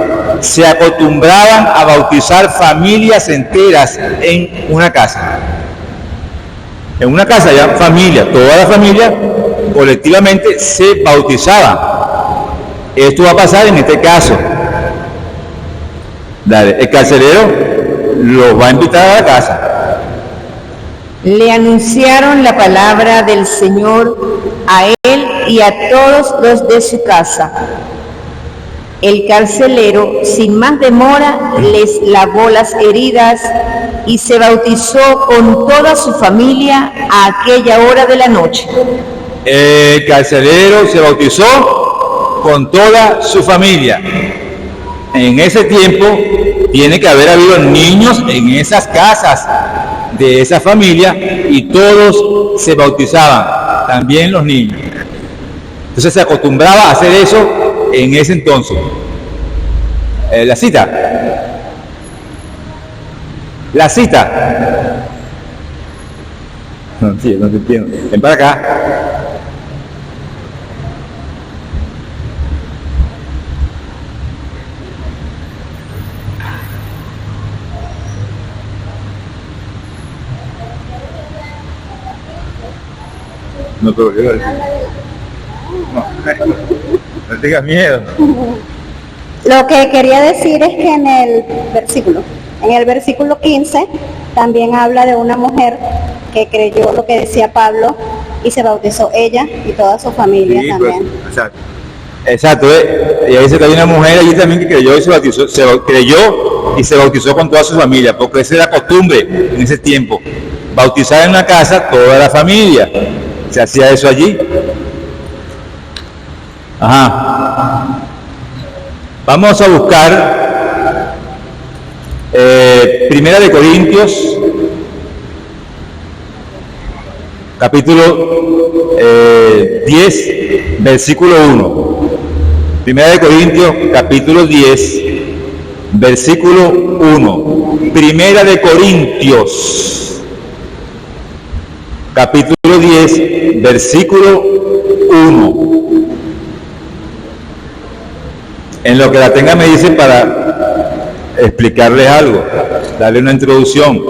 se acostumbraban a bautizar familias enteras en una casa. En una casa ya familia, toda la familia colectivamente se bautizaba. Esto va a pasar en este caso. El carcelero los va a invitar a la casa Le anunciaron la palabra del Señor a él y a todos los de su casa. El carcelero, sin más demora, les lavó las heridas y se bautizó con toda su familia a aquella hora de la noche. El carcelero se bautizó con toda su familia. En ese tiempo tiene que haber habido niños en esas casas de esa familia y todos se bautizaban, también los niños. Entonces se acostumbraba a hacer eso en ese entonces. La cita. Sí, no te entiendo. Ven para acá. No, pero yo no tengas miedo. Lo que quería decir es que en el versículo 15, también habla de una mujer que creyó lo que decía Pablo y se bautizó ella y toda su familia Sí, también. pues, exacto. Y ahí dice que hay una mujer allí también que creyó y se bautizó, creyó y se bautizó con toda su familia, porque esa era costumbre en ese tiempo, bautizar en una casa toda la familia. Se hacía eso allí. Ajá. Vamos a buscar Primera de Corintios, capítulo 10, versículo 1. Primera de Corintios, capítulo 10, versículo 1. Primera de Corintios, capítulo 10, versículo 1. En lo que la tenga me dice para explicarles algo, darle una introducción.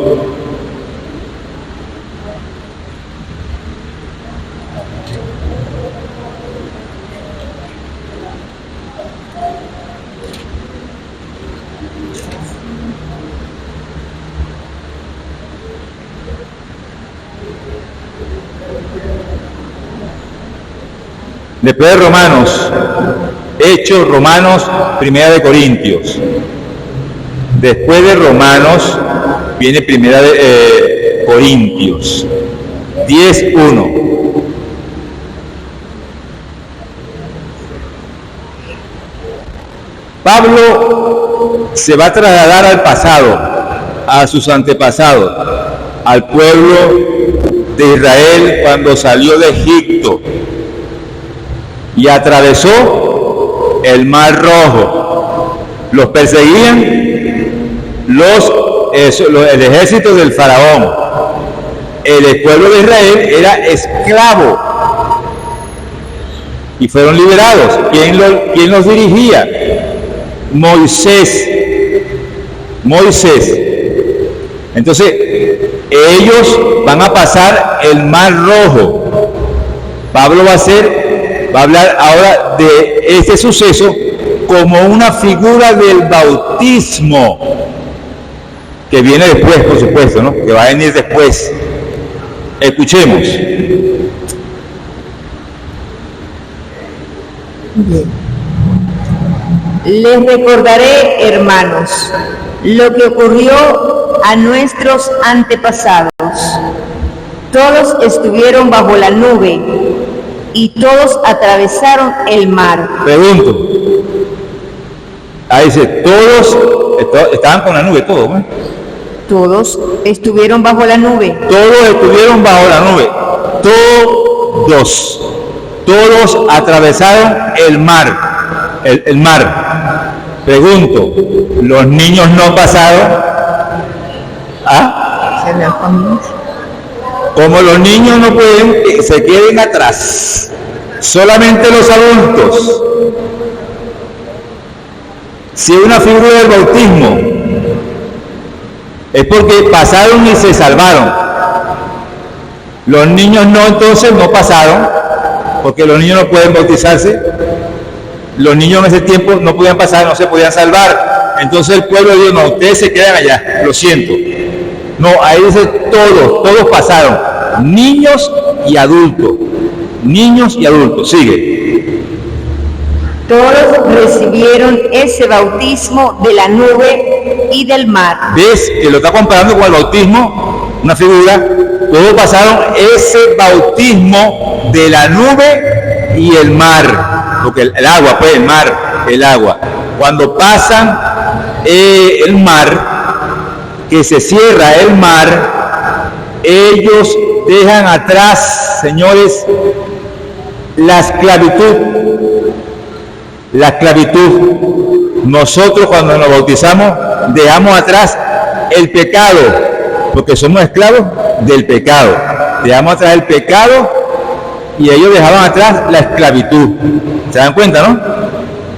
Después de Romanos, Hechos, Romanos, Primera de Corintios. Después de Romanos viene Primera de Corintios 10:1. Pablo se va a trasladar al pasado, a sus antepasados, al pueblo de Israel cuando salió de Egipto y atravesó el Mar Rojo. Los perseguían el ejército del faraón. El pueblo de Israel era esclavo y fueron liberados. ¿Quién los dirigía? Moisés. Entonces ellos van a pasar el Mar Rojo. Pablo va a hablar ahora de este suceso como una figura del bautismo que viene después, por supuesto, ¿no? Que va a venir después. Escuchemos. Les recordaré, hermanos, lo que ocurrió a nuestros antepasados. Todos estuvieron bajo la nube y todos atravesaron el mar. Pregunto. Ahí dice, todos estaban con la nube, todos, ¿no? Todos estuvieron bajo la nube. Todos estuvieron bajo la nube. Todos atravesaron el mar. El mar. Pregunto, ¿los niños no pasaron? ¿Ah? Como los niños no pueden, se queden atrás. Solamente los adultos. Si es una figura del bautismo, es porque pasaron y se salvaron. Los niños no, entonces no pasaron, porque los niños no pueden bautizarse. Los niños en ese tiempo no podían pasar, no se podían salvar. Entonces el pueblo dijo, no, ustedes se quedan allá, lo siento. No, ahí dice todos pasaron, niños y adultos, sigue. Todos recibieron ese bautismo de la nube y del mar. ¿Ves que lo está comparando con el bautismo? Una figura. Todos pasaron ese bautismo de la nube y el mar. Porque el agua, pues el agua. Cuando pasan el mar, que se cierra el mar, ellos dejan atrás, señores, la esclavitud. Nosotros cuando nos bautizamos dejamos atrás el pecado, porque somos esclavos del pecado. Dejamos atrás el pecado y ellos dejaban atrás la esclavitud. ¿Se dan cuenta, no?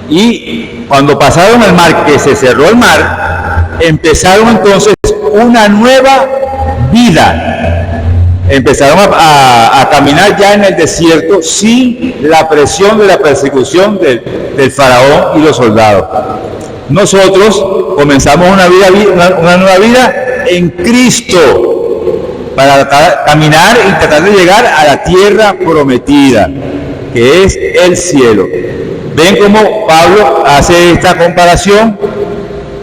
Y cuando pasaron el mar, que se cerró el mar, empezaron entonces una nueva vida. Empezaron a caminar ya en el desierto sin la presión de la persecución del faraón y los soldados. Nosotros comenzamos una nueva vida en Cristo para caminar y tratar de llegar a la tierra prometida, que es el cielo. ¿Ven cómo Pablo hace esta comparación?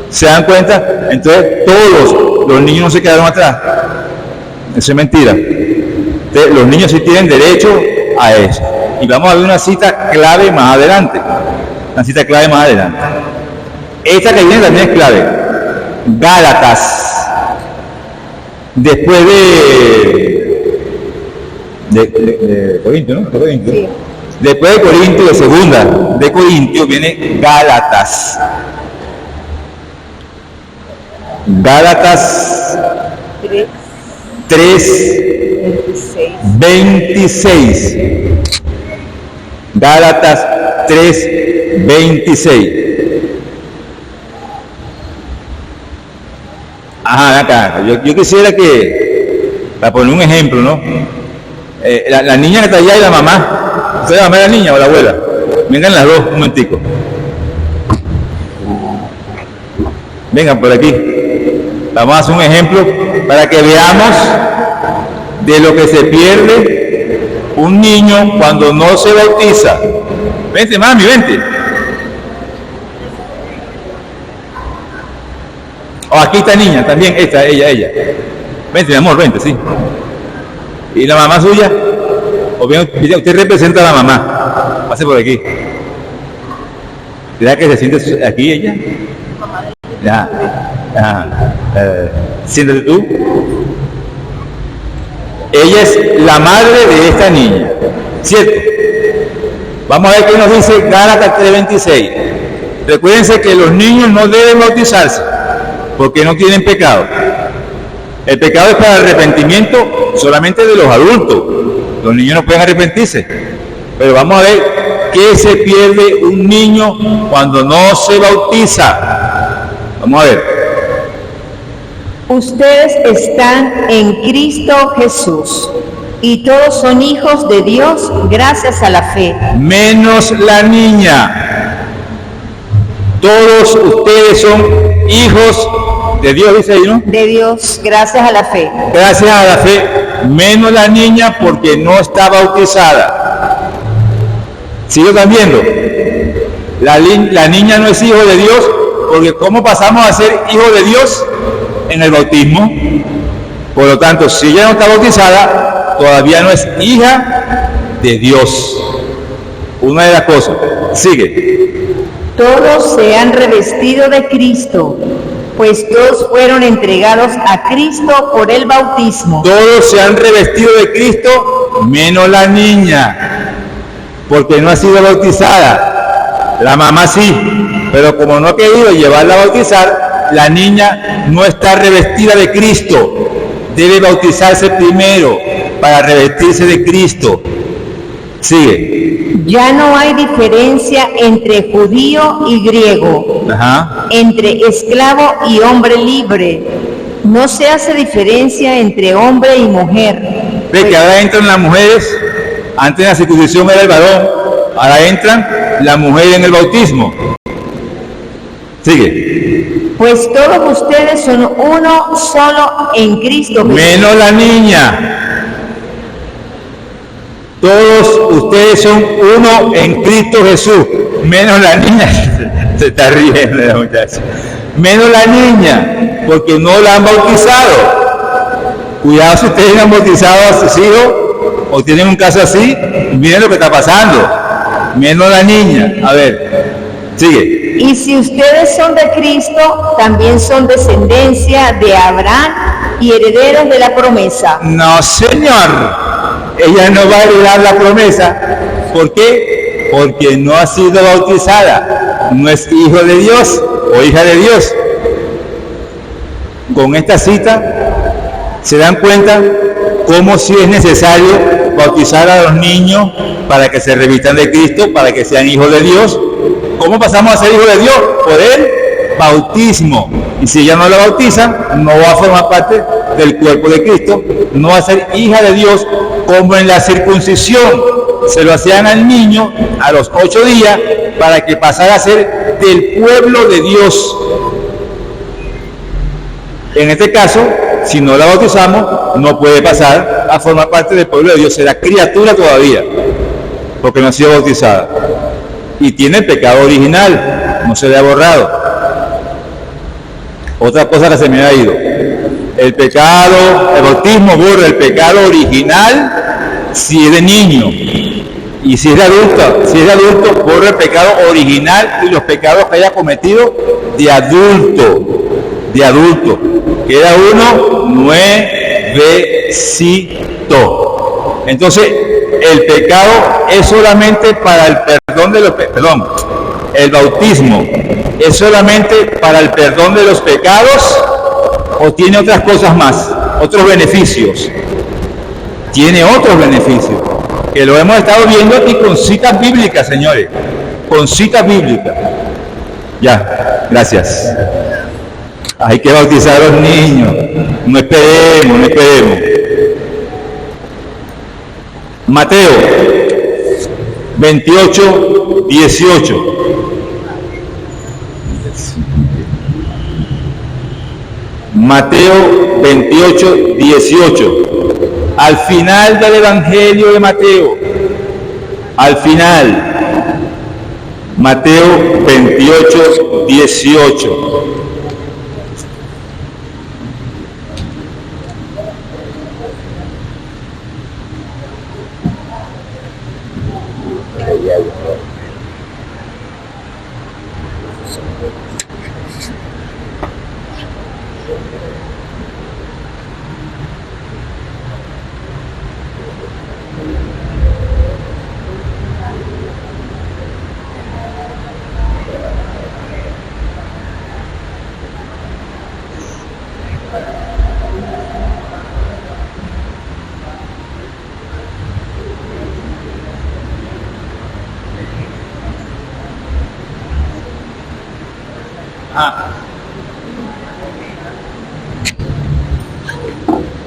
¿Se dan cuenta? Entonces todos los niños no se quedaron atrás. Eso es mentira. Entonces, los niños sí tienen derecho a eso. Y vamos a ver una cita clave más adelante. Esta que viene también es clave. Gálatas. Después de Corintios, ¿no? Sí. Después de Corintios, de segunda de Corintios, viene Gálatas. Gálatas 3:26. Gálatas 3:26. Ajá, acá. Yo quisiera para poner un ejemplo, ¿no? La niña que está allá y la mamá. ¿Usted la mamá de la niña o la abuela? Vengan las dos, un momentico. Vengan por aquí. Vamos a hacer un ejemplo para que veamos de lo que se pierde un niño cuando no se bautiza. Vente, mami, vente. Oh, aquí está niña, también, ella. Vente, mi amor, vente, sí. ¿Y la mamá suya? O bien, usted representa a la mamá. Pase por aquí. ¿Será que se siente aquí ella? Ya. Siéntate tú. Ella es la madre de esta niña, ¿cierto? Vamos a ver qué nos dice Gálatas 3:26. Recuérdense que los niños no deben bautizarse porque no tienen pecado. El pecado es para arrepentimiento solamente de los adultos. Los niños no pueden arrepentirse. Pero vamos a ver qué se pierde un niño cuando no se bautiza. Vamos a ver. Ustedes están en Cristo Jesús y todos son hijos de Dios gracias a la fe. Menos la niña. Todos ustedes son hijos de Dios, dice ahí, ¿no? De Dios gracias a la fe. Gracias a la fe, menos la niña porque no está bautizada. ¿Sí lo están viendo? La niña no es hijo de Dios porque ¿cómo pasamos a ser hijo de Dios? En el bautismo. Por lo tanto, si ella no está bautizada, todavía no es hija de Dios. Una de las cosas. Sigue. Todos se han revestido de Cristo, pues todos fueron entregados a Cristo por el bautismo. Todos se han revestido de Cristo, menos la niña, porque no ha sido bautizada. La mamá sí, pero como no ha querido llevarla a bautizar, la niña no está revestida de Cristo. Debe bautizarse primero para revestirse de Cristo. Sigue. Ya no hay diferencia entre judío y griego, entre esclavo y hombre libre. No se hace diferencia entre hombre y mujer. Ve que ahora entran las mujeres. Antes la circuncisión era el varón, ahora entran las mujeres en el bautismo. Sigue. Pues todos ustedes son uno solo en Cristo Jesús. Menos la niña. Todos ustedes son uno en Cristo Jesús. Menos la niña. Se está riendo la muchacha. Menos la niña, porque no la han bautizado. Cuidado si ustedes han bautizado a sus hijos o tienen un caso así, miren lo que está pasando. Menos la niña. A ver, sigue. Y si ustedes son de Cristo, también son descendencia de Abraham y herederos de la promesa. No, señor. Ella no va a heredar la promesa. ¿Por qué? Porque no ha sido bautizada. No es hijo de Dios o hija de Dios. Con esta cita se dan cuenta cómo si es necesario bautizar a los niños para que se revistan de Cristo, para que sean hijos de Dios. ¿Cómo pasamos a ser hijos de Dios? Por el bautismo. Y si ella no la bautizan, no va a formar parte del cuerpo de Cristo, no va a ser hija de Dios, como en la circuncisión. Se lo hacían al niño a los 8 días para que pasara a ser del pueblo de Dios. En este caso, si no la bautizamos, no puede pasar a formar parte del pueblo de Dios, será criatura todavía, porque no ha sido bautizada. Y tiene el pecado original, no se le ha borrado. Otra cosa que se me ha ido. El bautismo borra el pecado original si es de niño. Y si es de adulto, borra el pecado original y los pecados que haya cometido de adulto. Queda uno nuevecito. Entonces, el pecado es solamente para el perdón de los pecados. El bautismo es solamente para el perdón de los pecados o tiene otras cosas más, otros beneficios. Tiene otros beneficios que lo hemos estado viendo aquí con citas bíblicas, señores, con citas bíblicas. Ya, gracias. Hay que bautizar a los niños. No esperemos. Mateo 28:18. Mateo 28:18. Al final del Evangelio de Mateo. Mateo 28:18.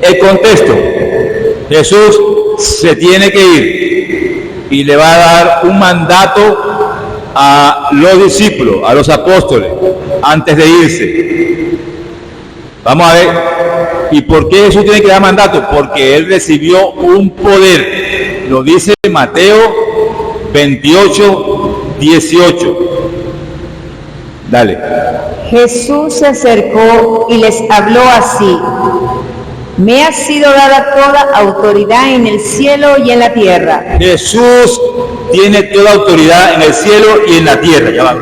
El contexto. Jesús se tiene que ir y le va a dar un mandato a los discípulos, a los apóstoles, antes de irse. Vamos a ver. ¿Y por qué Jesús tiene que dar mandato? Porque Él recibió un poder. Lo dice Mateo 28:18. Dale. Jesús se acercó y les habló así: me ha sido dada toda autoridad en el cielo y en la tierra. Jesús tiene toda autoridad en el cielo y en la tierra. Ya va.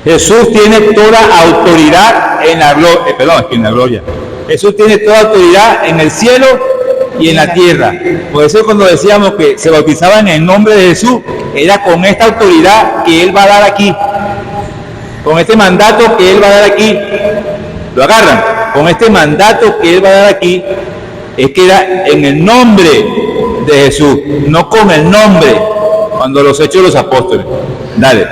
Jesús tiene toda autoridad en la gloria. Jesús tiene toda autoridad en el cielo y en la tierra. Por eso cuando decíamos que se bautizaban en el nombre de Jesús, era con esta autoridad que Él va a dar aquí, con este mandato que Él va a dar aquí. ¿Lo agarran? Con este mandato que Él va a dar aquí, es que era en el nombre de Jesús, no con el nombre, cuando los hechos de los apóstoles. Dale.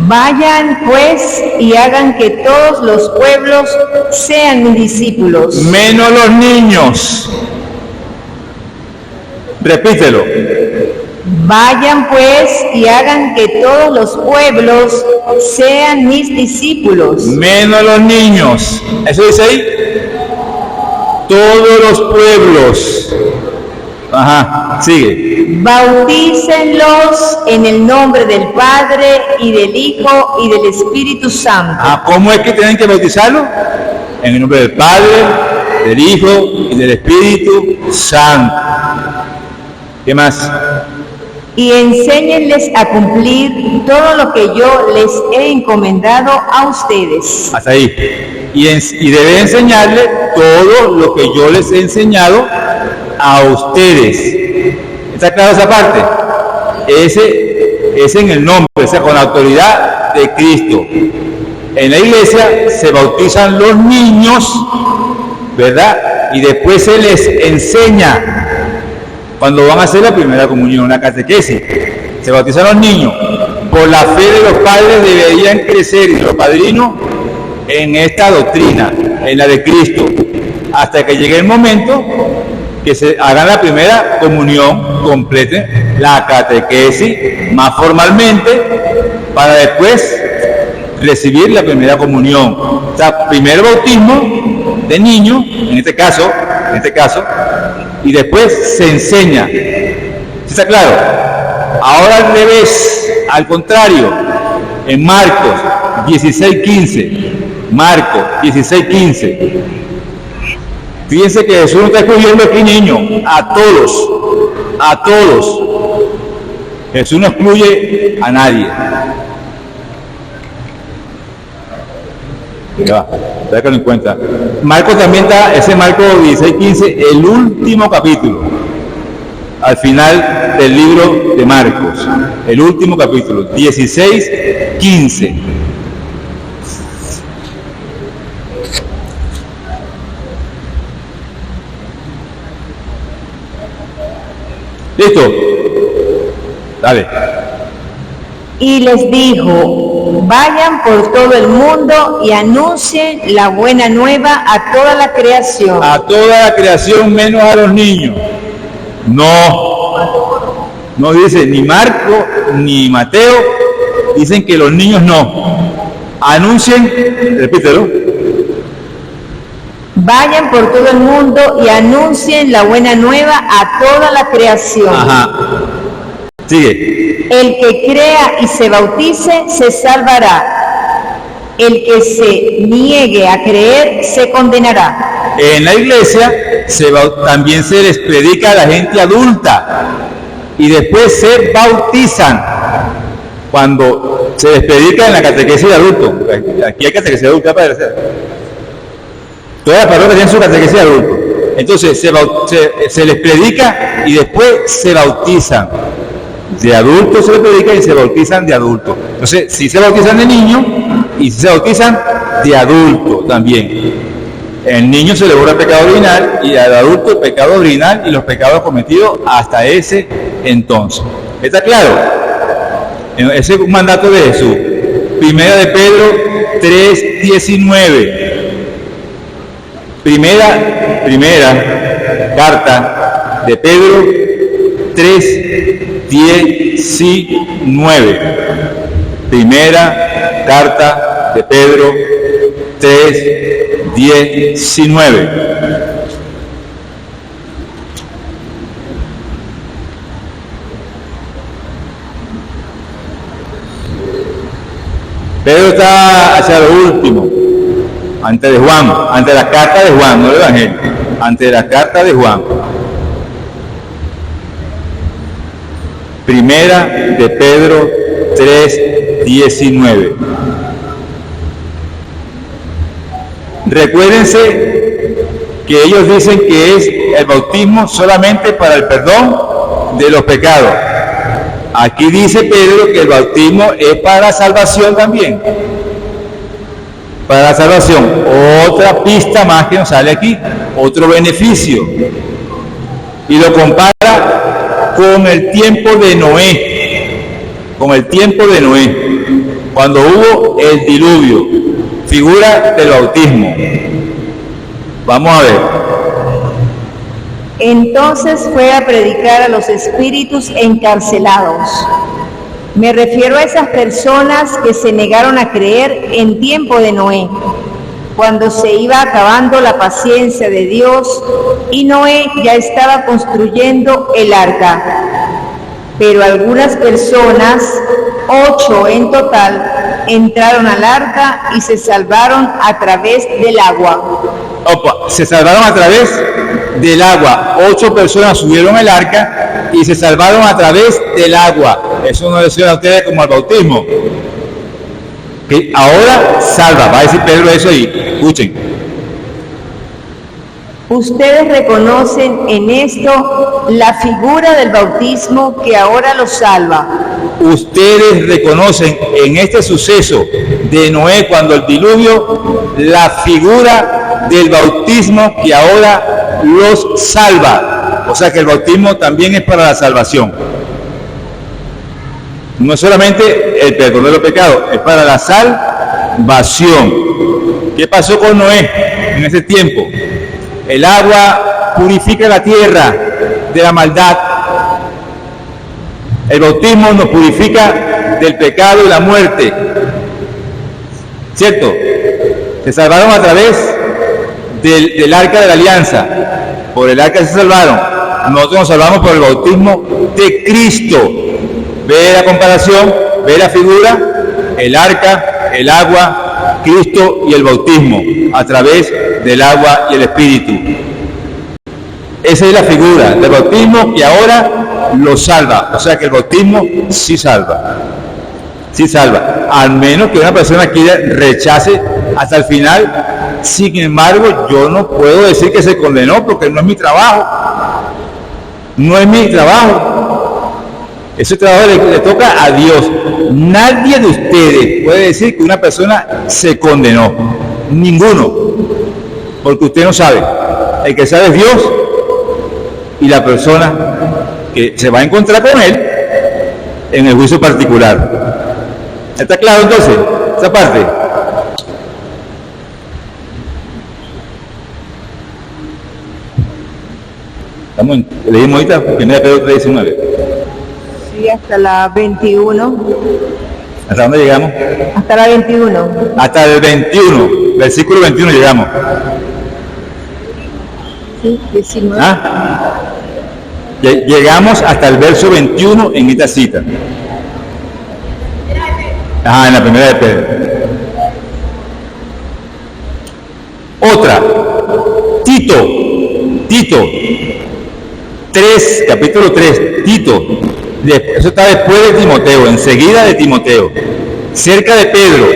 Vayan pues y hagan que todos los pueblos sean mis discípulos. Menos los niños. Repítelo. Vayan pues y hagan que todos los pueblos sean mis discípulos. Menos los niños. ¿Eso dice ahí? Todos los pueblos. Ajá, sigue. Bautícenlos en el nombre del Padre y del Hijo y del Espíritu Santo. ¿Cómo es que tienen que bautizarlo? En el nombre del Padre, del Hijo y del Espíritu Santo. ¿Qué más? Y enséñenles a cumplir todo lo que yo les he encomendado a ustedes. Hasta ahí. Y debe enseñarle todo lo que yo les he enseñado a ustedes. ¿Está claro esa parte? Ese es en el nombre, o sea, con la autoridad de Cristo. En la iglesia se bautizan los niños, ¿verdad? Y después se les enseña cuando van a hacer la primera comunión, una catequesis. Se bautizan los niños. Por la fe de los padres deberían crecer, y los padrinos, en esta doctrina, en la de Cristo, hasta que llegue el momento que se hagan la primera comunión, completen la catequesis más formalmente, para después recibir la primera comunión. O sea, primer bautismo de niño, en este caso, y después se enseña. ¿Sí está claro? Ahora al revés, al contrario, en Marcos 16:15, Marcos 16:15. Fíjense que Jesús no está escogiendo aquí niños, a todos. Jesús no excluye a nadie. Ya va, que lo encuentra. Marcos también está, ese Marcos 16:15, el último capítulo, al final del libro de Marcos, el último capítulo, 16:15. ¿Listo? Dale. Y les dijo, vayan por todo el mundo y anuncien la buena nueva a toda la creación. A toda la creación menos a los niños. No dice ni Marco ni Mateo, dicen que los niños no. Anuncien, repítelo. Vayan por todo el mundo y anuncien la buena nueva a toda la creación. Ajá. Sigue. El que crea y se bautice se salvará. El que se niegue a creer se condenará. En la iglesia también se les predica a la gente adulta y después se bautizan. Cuando se les predica en la catequesis de adultos, aquí hay catequesis de adultos para hacer. Todas las parroquias tienen su catequesis de adultos. Entonces se les predica y después se bautizan. De adultos se les predica y se bautizan de adultos. Entonces, si se bautizan de niños y si se bautizan de adulto también. El niño se le borra el pecado original y al adulto el pecado original y los pecados cometidos hasta ese entonces. ¿Está claro? Ese es un mandato de Jesús. Primera de Pedro 3:19. Primera carta de Pedro 3:19. Primera carta de Pedro 3:19. Pedro está hacia lo último, antes de Juan, ante la carta de Juan, no el Evangelio, ante la carta de Juan. Primera de Pedro 3:19. Recuérdense que ellos dicen que es el bautismo solamente para el perdón de los pecados. Aquí dice Pedro que el bautismo es para la salvación también. Para la salvación. Otra pista más que nos sale aquí, otro beneficio. Y lo compara con el tiempo de Noé. Con el tiempo de Noé. Cuando hubo el diluvio. Figura del bautismo. Vamos a ver. Entonces fue a predicar a los espíritus encarcelados. Me refiero a esas personas que se negaron a creer en tiempo de Noé, cuando se iba acabando la paciencia de Dios y Noé ya estaba construyendo el arca. Pero algunas personas, 8 en total, entraron al arca y se salvaron a través del agua. Se salvaron a través del agua. 8 personas subieron el arca y se salvaron a través del agua. Eso no les suena a ustedes como al bautismo. Que ahora salva, va a decir Pedro eso y escuchen. Ustedes reconocen en esto la figura del bautismo que ahora los salva. Ustedes reconocen en este suceso de Noé cuando el diluvio la figura del bautismo que ahora los salva. O sea que el bautismo también es para la salvación. No es solamente el perdón de los pecados, es para la salvación. ¿Qué pasó con Noé en ese tiempo? El agua purifica la tierra de la maldad. El bautismo nos purifica del pecado y la muerte. ¿Cierto? Se salvaron a través del arca de la alianza. Por el arca se salvaron. Nosotros nos salvamos por el bautismo de Cristo. Ve la comparación, ve la figura, el arca, el agua, Cristo y el bautismo a través del agua y el Espíritu. Esa es la figura del bautismo que ahora lo salva. O sea que el bautismo sí salva. Sí salva. Al menos que una persona quiera rechace hasta el final. Sin embargo, yo no puedo decir que se condenó porque no es mi trabajo. No es mi trabajo. Ese trabajo le toca a Dios. Nadie de ustedes puede decir que una persona se condenó. Ninguno. Porque usted no sabe. El que sabe es Dios y la persona que se va a encontrar con él en el juicio particular. ¿Está claro entonces esa parte? Leímos ahorita 1 Pedro 3:19. Sí, hasta la 21. ¿Hasta dónde llegamos? Hasta la 21. Hasta el 21, versículo 21 llegamos. Sí, 19. ¿Ah? Llegamos hasta el verso 21 en esta cita. Ajá, en la primera de Pedro. Otra, Tito 3, capítulo 3, Tito. Eso está después de Timoteo, enseguida de Timoteo, cerca de Pedro,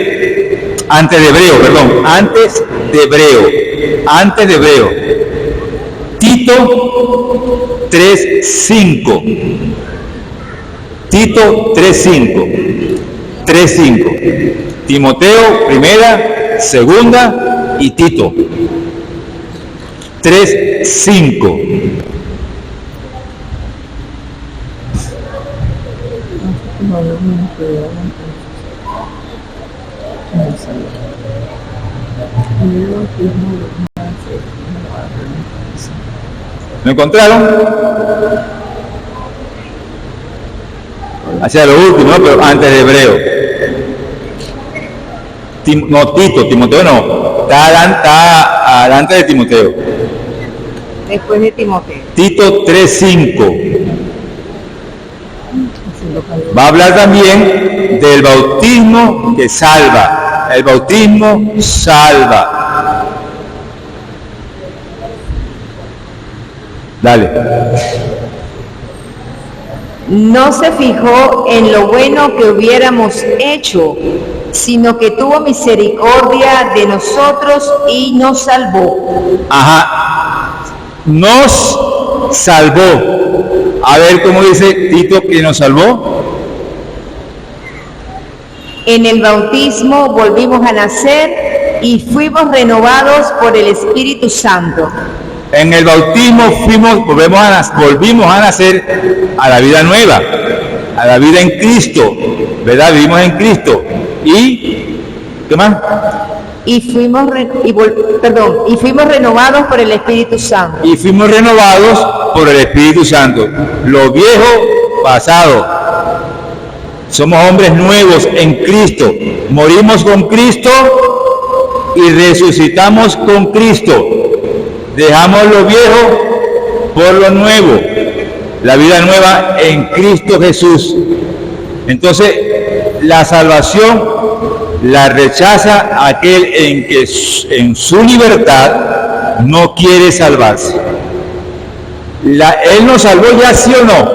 antes de Hebreo. Tito 3:5. Tito 3:5. Timoteo, primera, segunda y Tito 3:5. ¿Lo encontraron? Hacia lo último, ¿no? Pero antes de Hebreo. Timoteo no. Está adelante de Timoteo. Después de Timoteo. Tito 3:5. Va a hablar también del bautismo que salva. El bautismo salva. Dale. No se fijó en lo bueno que hubiéramos hecho, sino que tuvo misericordia de nosotros y nos salvó. Ajá. Nos salvó. A ver cómo dice Tito que nos salvó. En el bautismo volvimos a nacer y fuimos renovados por el Espíritu Santo. En el bautismo volvimos a nacer a la vida nueva, a la vida en Cristo, ¿verdad? Vivimos en Cristo. ¿Y qué más? y fuimos renovados por el Espíritu Santo. Y fuimos renovados por el Espíritu Santo. Lo viejo, pasado. Somos hombres nuevos en Cristo. Morimos con Cristo y resucitamos con Cristo. Dejamos lo viejo por lo nuevo. La vida nueva en Cristo Jesús. Entonces, la salvación la rechaza aquel en que en su libertad no quiere salvarse. ¿Él nos salvó ya, sí o no?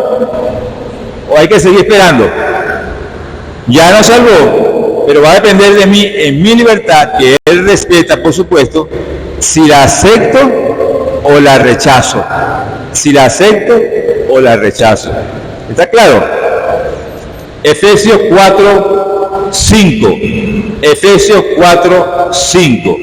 ¿O hay que seguir esperando? Ya nos salvó, pero va a depender de mí, en mi libertad, que Él respeta, por supuesto, si la acepto o la rechazo. Si la acepto o la rechazo. ¿Está claro? Efesios 4:5. Efesios 4:5.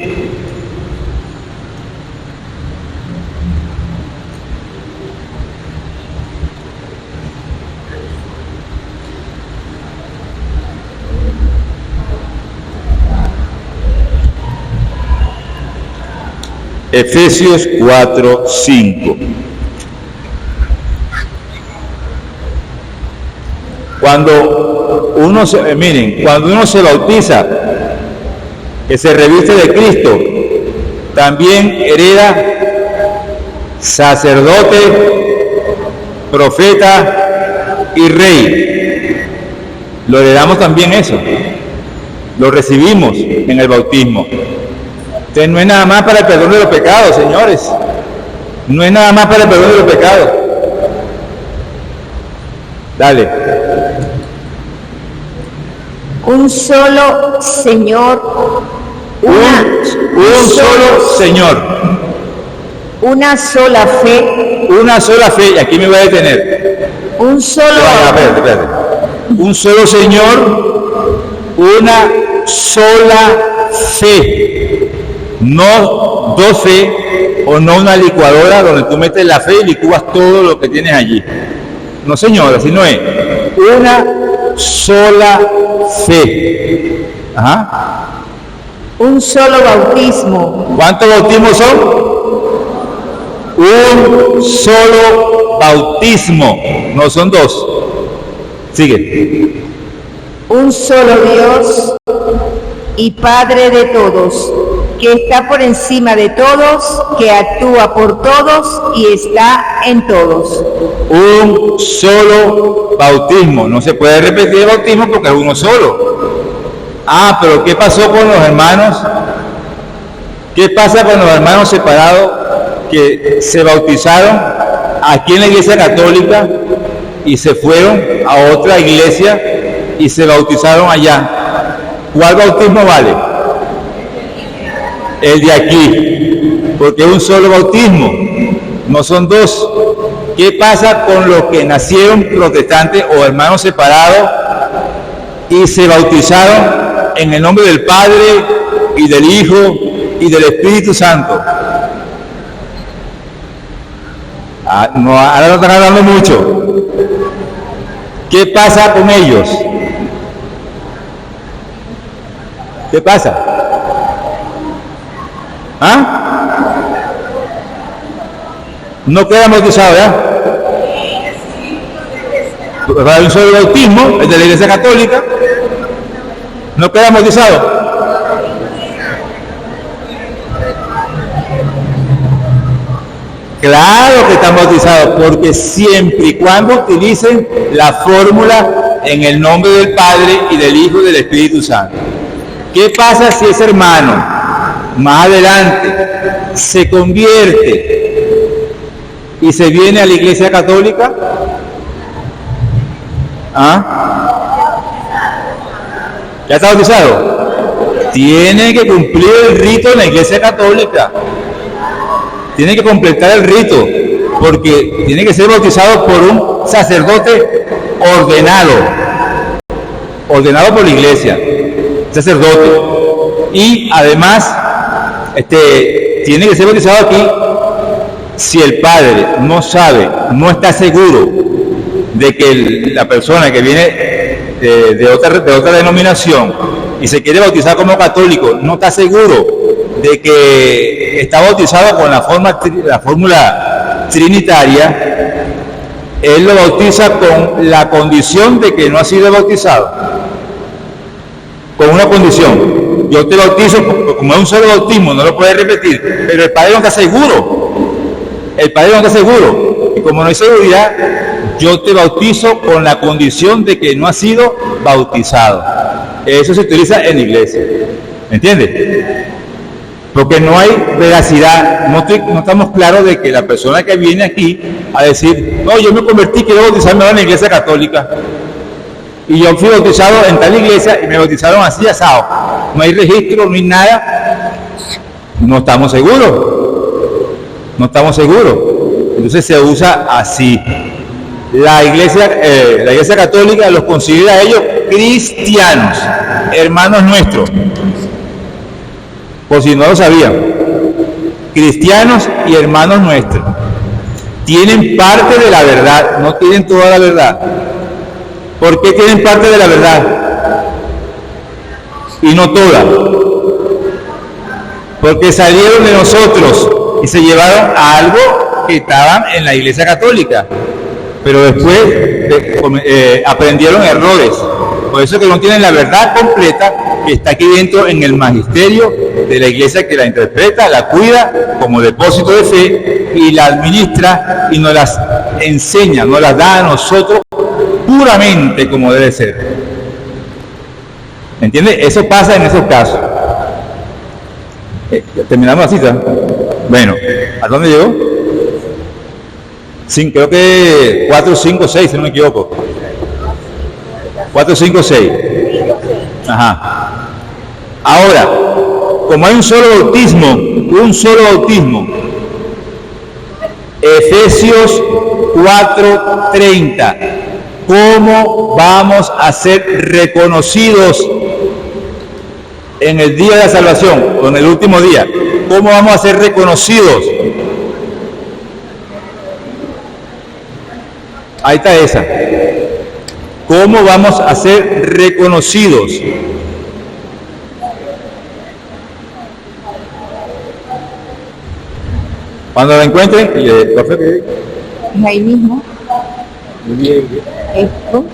Efesios 4:5. Cuando uno se bautiza, que se reviste de Cristo, también hereda sacerdote, profeta y rey. Lo heredamos también eso. Lo recibimos en el bautismo. Entonces no es nada más para el perdón de los pecados, señores. No es nada más para el perdón de los pecados. Dale. Un solo Señor. Un solo Señor. Una sola fe. Una sola fe, y aquí me voy a detener. Un solo. Espérate. Un solo Señor, una sola fe. No dos fe, o no una licuadora donde tú metes la fe y licúas todo lo que tienes allí. No, señor, así no es. Una sola fe. Ajá. Un solo bautismo. ¿Cuántos bautismos son? Un solo bautismo. No son dos. Sigue. Un solo Dios y Padre de todos, que está por encima de todos, que actúa por todos y está en todos. Un solo bautismo. No se puede repetir el bautismo porque es uno solo. Ah, pero ¿qué pasó con los hermanos? ¿Qué pasa con los hermanos separados que se bautizaron aquí en la iglesia católica y se fueron a otra iglesia y se bautizaron allá? ¿Cuál bautismo vale? El de aquí, porque es un solo bautismo, no son dos. ¿Qué pasa con los que nacieron protestantes o hermanos separados y se bautizaron en el nombre del Padre y del Hijo y del Espíritu Santo? No, ahora no están hablando mucho. ¿Qué pasa con ellos? ¿Qué pasa? ¿Ah? No quedan bautizados, ¿verdad? Hay un solo bautismo, el de la Iglesia Católica. No quedan bautizados. Claro que están bautizados, porque siempre y cuando utilicen la fórmula en el nombre del Padre y del Hijo y del Espíritu Santo. ¿Qué pasa si ese hermano más adelante se convierte y se viene a la Iglesia Católica? ¿Ah? ¿Ya está bautizado? Tiene que cumplir el rito en la Iglesia Católica. Tiene que completar el rito, porque tiene que ser bautizado por un sacerdote ordenado por la Iglesia, sacerdote. Y además, tiene que ser bautizado aquí si el padre no sabe, no está seguro de que la persona que viene de otra denominación y se quiere bautizar como católico, no está seguro de que está bautizado con la fórmula trinitaria, él lo bautiza con la condición de que no ha sido bautizado. Con una condición: yo te bautizo, como es un solo bautismo, no lo puedes repetir, pero el padre no está seguro. El padre no está seguro, y como no hay seguridad, yo te bautizo con la condición de que no ha sido bautizado. Eso se utiliza en la iglesia, ¿me entiendes? Porque no hay veracidad, no estamos claros de que la persona que viene aquí a decir, no, yo me convertí, quiero bautizarme ahora en la iglesia católica, y yo fui bautizado en tal iglesia y me bautizaron así asado, no hay registro, no hay nada, no estamos seguros. Entonces se usa así. La iglesia católica los considera a ellos cristianos, hermanos nuestros, por si no lo sabían, cristianos y hermanos nuestros. Tienen parte de la verdad, no tienen toda la verdad. ¿Por qué tienen parte de la verdad y no toda? Porque salieron de nosotros y se llevaron a algo que estaban en la iglesia católica, pero después aprendieron errores. Por eso que no tienen la verdad completa, que está aquí dentro en el magisterio de la iglesia, que la interpreta, la cuida como depósito de fe y la administra y nos las enseña, nos las da a nosotros puramente como debe ser. ¿Entiendes? Eso pasa en esos casos. Terminamos la cita. Bueno, ¿a dónde llegó? Sí, creo que 4, 5, 6, si no me equivoco. 4, 5, 6. Ajá. Ahora, como hay un solo bautismo, Efesios 4:30. ¿Cómo vamos a ser reconocidos en el día de la salvación o en el último día? ¿Cómo vamos a ser reconocidos? Ahí está esa. ¿Cómo vamos a ser reconocidos? Cuando lo encuentren, ahí mismo. Esto.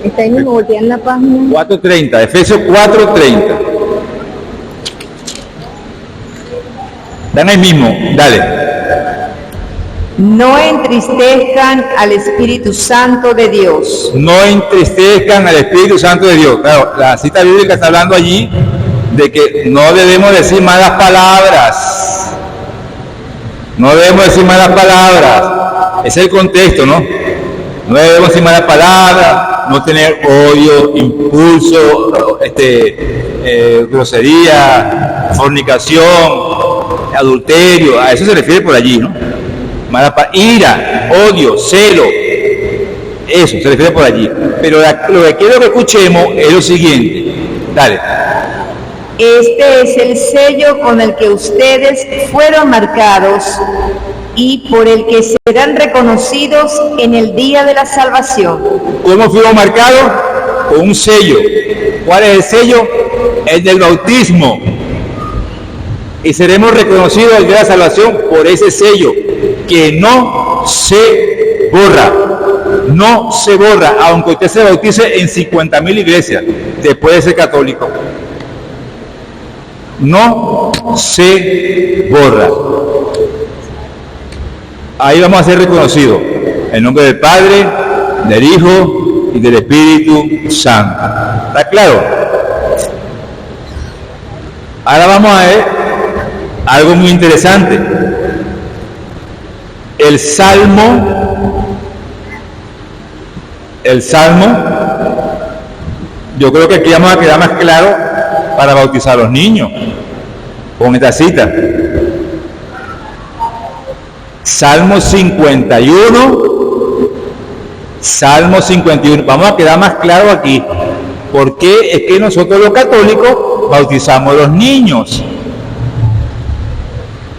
Está ahí mismo, voltean la página. 4:30, Efesios 4:30. Dan ahí mismo, dale. No entristezcan al Espíritu Santo de Dios. No entristezcan al Espíritu Santo de Dios. Claro, la cita bíblica está hablando allí de que no debemos decir malas palabras. No debemos decir malas palabras. Ese es el contexto, ¿no? No debemos decir malas palabras, no tener odio, impulso, grosería, fornicación, adulterio. A eso se refiere por allí, ¿no? Ira, odio, celo, eso se refiere por allí. Pero lo que quiero que escuchemos es lo siguiente. Dale. Este es el sello con el que ustedes fueron marcados y por el que serán reconocidos en el día de la salvación. ¿Cómo fuimos marcados? Con un sello. ¿Cuál es el sello? El del bautismo. Y seremos reconocidos el día de la salvación por ese sello, que no se borra. No se borra, aunque usted se bautice en 50,000 iglesias, después de ser católico. No se borra. Ahí vamos a ser reconocidos. En nombre del Padre, del Hijo y del Espíritu Santo. ¿Está claro? Ahora vamos a ver algo muy interesante. El Salmo, yo creo que aquí vamos a quedar más claro para bautizar a los niños con esta cita. Salmo 51, vamos a quedar más claro aquí, porque es que nosotros los católicos bautizamos a los niños.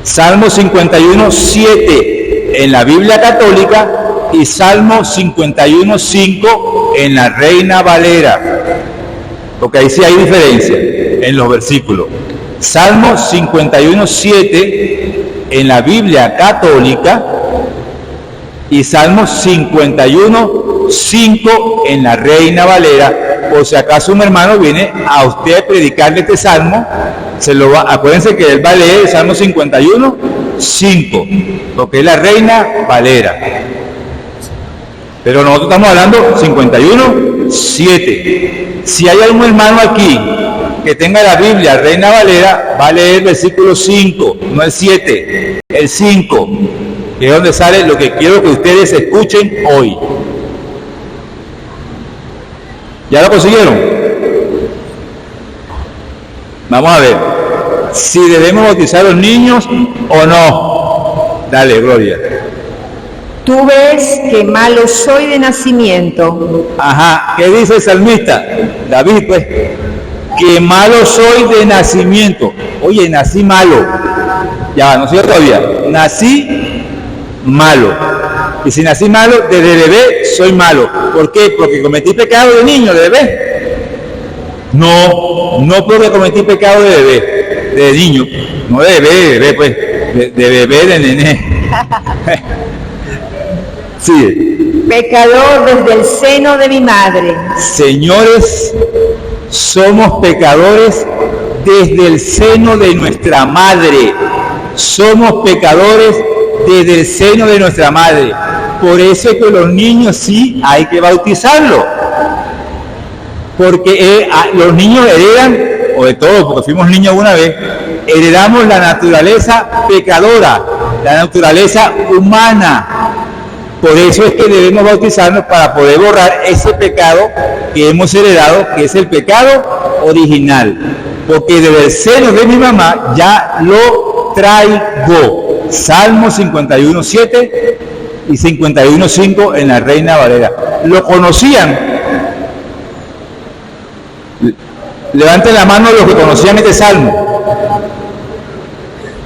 Salmo 51:7 en la Biblia católica y Salmo 51:5 en la Reina Valera. porque ahí sí hay diferencia en los versículos. Salmo 51:7 en la Biblia católica y Salmo 51:5 en la Reina Valera. Por si acaso un hermano viene a usted a predicarle este salmo, acuérdense que él va a leer el Salmo 51:5, porque es la Reina Valera. Pero nosotros estamos hablando 51:7. Si hay algún hermano aquí que tenga la Biblia Reina Valera, va a leer el versículo 5, no el 7, el 5, que es donde sale lo que quiero que ustedes escuchen hoy. ¿Ya lo consiguieron? Vamos a ver si debemos bautizar a los niños o no. Dale, Gloria. Tú ves que malo soy de nacimiento. Ajá, ¿qué dice el salmista? David, pues, que malo soy de nacimiento. Oye, nací malo. Ya, no sé todavía. Nací malo. Y si nací malo, desde bebé soy malo. ¿Por qué? Porque cometí pecado de niño, de bebé. No porque cometí pecado de bebé, de niño. No de bebé, pues. De bebé, de nené. Sí. Pecador desde el seno de mi madre. Señores, somos pecadores desde el seno de nuestra madre. Somos pecadores desde el seno de nuestra madre. Por eso es que los niños sí hay que bautizarlos. Porque los niños heredan, o de todos, porque fuimos niños una vez, heredamos la naturaleza pecadora, la naturaleza humana. Por eso es que debemos bautizarnos para poder borrar ese pecado que hemos heredado, que es el pecado original. Porque desde el seno de mi mamá ya lo traigo. Salmo 51:7 y 51:5 en la Reina Valera. ¿Lo conocían? Levanten la mano los que conocían este salmo.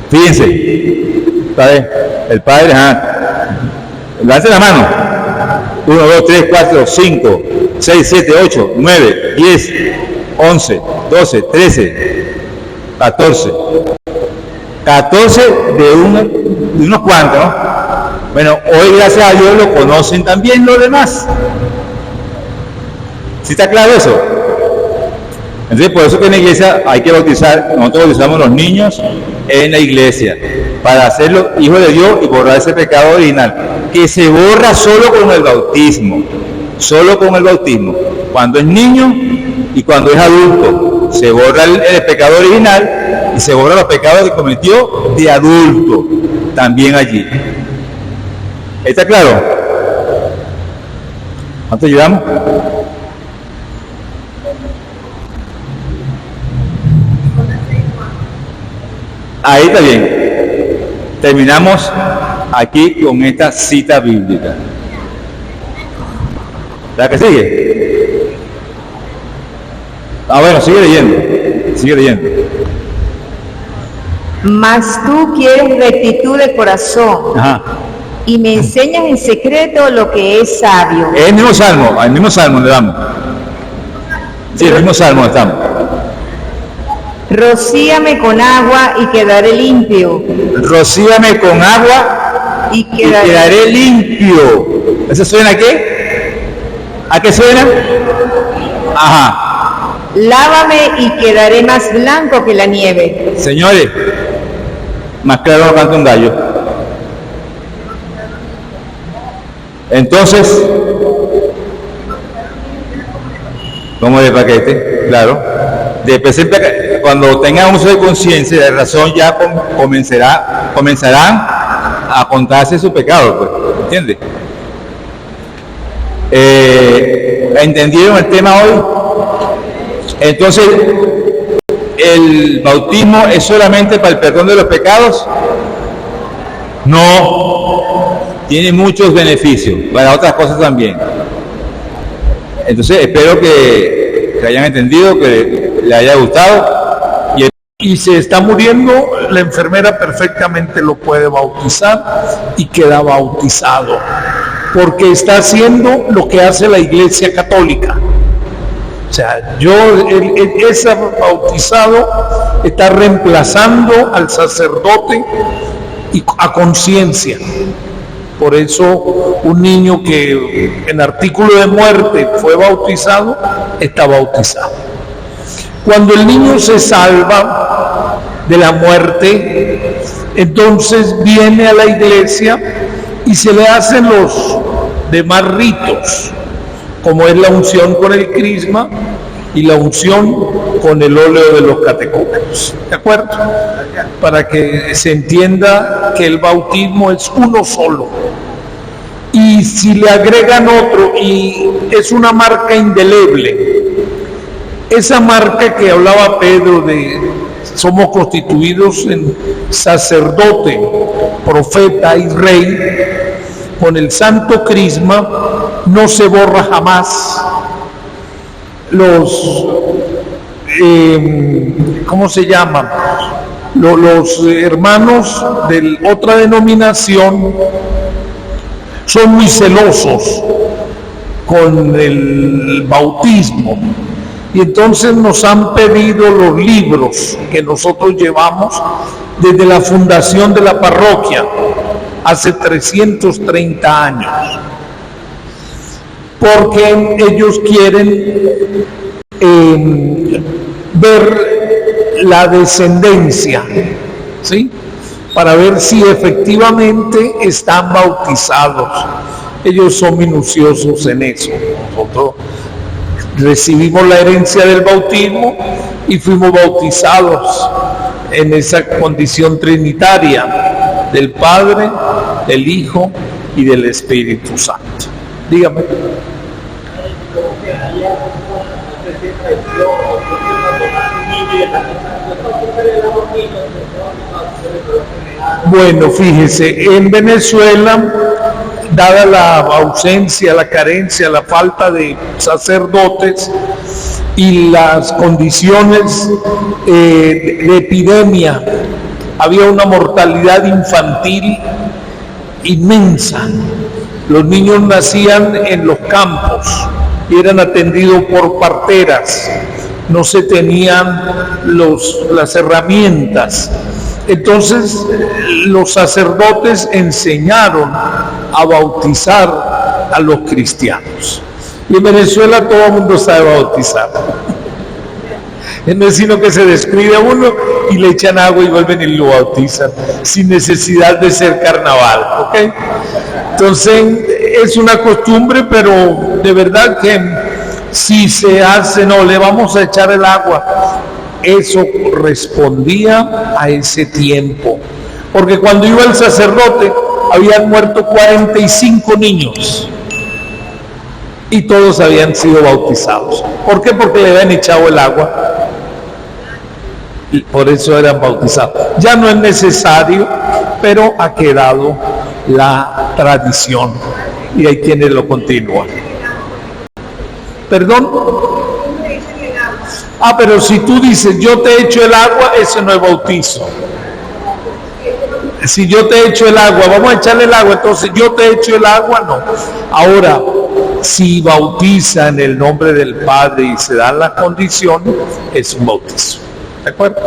Fíjense. El Padre, levanten la mano. 1, 2, 3, 4, 5, 6, 7, 8, 9, 10, 11, 12, 13, 14. 14 de unos cuantos, ¿no? Bueno, hoy gracias a Dios lo conocen también los demás. ¿Sí está claro eso? Entonces, por eso que en la iglesia hay que bautizar, nosotros bautizamos a los niños en la iglesia, para hacerlos hijos de Dios y borrar ese pecado original, que se borra solo con el bautismo, cuando es niño y cuando es adulto, se borra el pecado original y se borra los pecados que cometió de adulto, también allí. ¿Está claro? ¿Cuánto llevamos? Ahí está bien. Terminamos aquí con esta cita bíblica. ¿La que sigue? Bueno, sigue leyendo. Mas tú quieres rectitud de corazón. Ajá. Y me enseñas en secreto lo que es sabio. El mismo salmo le damos. Sí, el mismo salmo estamos. Rocíame con agua y quedaré limpio. Rocíame con agua y quedaré limpio. ¿Eso suena a qué? ¿A qué suena? Ajá. Lávame y quedaré más blanco que la nieve. Señores, más claro no canta un gallo. Entonces, como de paquete, claro. Después, cuando tengan uso de conciencia y de razón, ya comenzarán a contarse su pecado, pues, ¿entiendes? ¿Entendieron el tema hoy? Entonces, ¿el bautismo es solamente para el perdón de los pecados? No, tiene muchos beneficios, para otras cosas también. Entonces, espero que hayan entendido, que le haya gustado. Y si está muriendo, la enfermera perfectamente lo puede bautizar y queda bautizado, porque está haciendo lo que hace la Iglesia Católica. O sea, ese bautizado está reemplazando al sacerdote y a conciencia. Por eso un niño que en artículo de muerte fue bautizado, está bautizado. Cuando el niño se salva de la muerte, entonces viene a la iglesia y se le hacen los demás ritos, como es la unción con el crisma y la unción con el óleo de los catecúmenos. ¿De acuerdo? Para que se entienda que el bautismo es uno solo. Y si le agregan otro, y es una marca indeleble, esa marca que hablaba Pedro de somos constituidos en sacerdote, profeta y rey, con el santo crisma no se borra jamás. Los ¿cómo se llaman? Los hermanos de otra denominación son muy celosos con el bautismo, y entonces nos han pedido los libros que nosotros llevamos desde la fundación de la parroquia hace 330 años, porque ellos quieren ver la descendencia, ¿sí? Para ver si efectivamente están bautizados. Ellos son minuciosos en eso. Nosotros recibimos la herencia del bautismo y fuimos bautizados en esa condición trinitaria del Padre, del Hijo y del Espíritu Santo. Dígame. Bueno, fíjese, en Venezuela, dada la ausencia, la carencia, la falta de sacerdotes y las condiciones de epidemia, había una mortalidad infantil inmensa. Los niños nacían en los campos y eran atendidos por parteras, no se tenían las herramientas. Entonces los sacerdotes enseñaron a bautizar a los cristianos. Y en Venezuela todo el mundo sabe bautizar. No es sino que se descuida uno y le echan agua y vuelven y lo bautizan, sin necesidad de ser carnaval, ¿ok? Entonces es una costumbre, pero de verdad que si se hace, no, le vamos a echar el agua, eso respondía a ese tiempo. Porque cuando iba el sacerdote, habían muerto 45 niños y todos habían sido bautizados. ¿Por qué? Porque le habían echado el agua. Y por eso eran bautizados. Ya no es necesario, pero ha quedado la tradición y hay quienes lo continúan. ¿Perdón? Pero si tú dices yo te echo el agua, eso no es bautizo. Si yo te echo el agua, vamos a echarle el agua, entonces yo te echo el agua, no. Ahora, si bautiza en el nombre del Padre y se dan las condiciones, es un bautizo. ¿De acuerdo?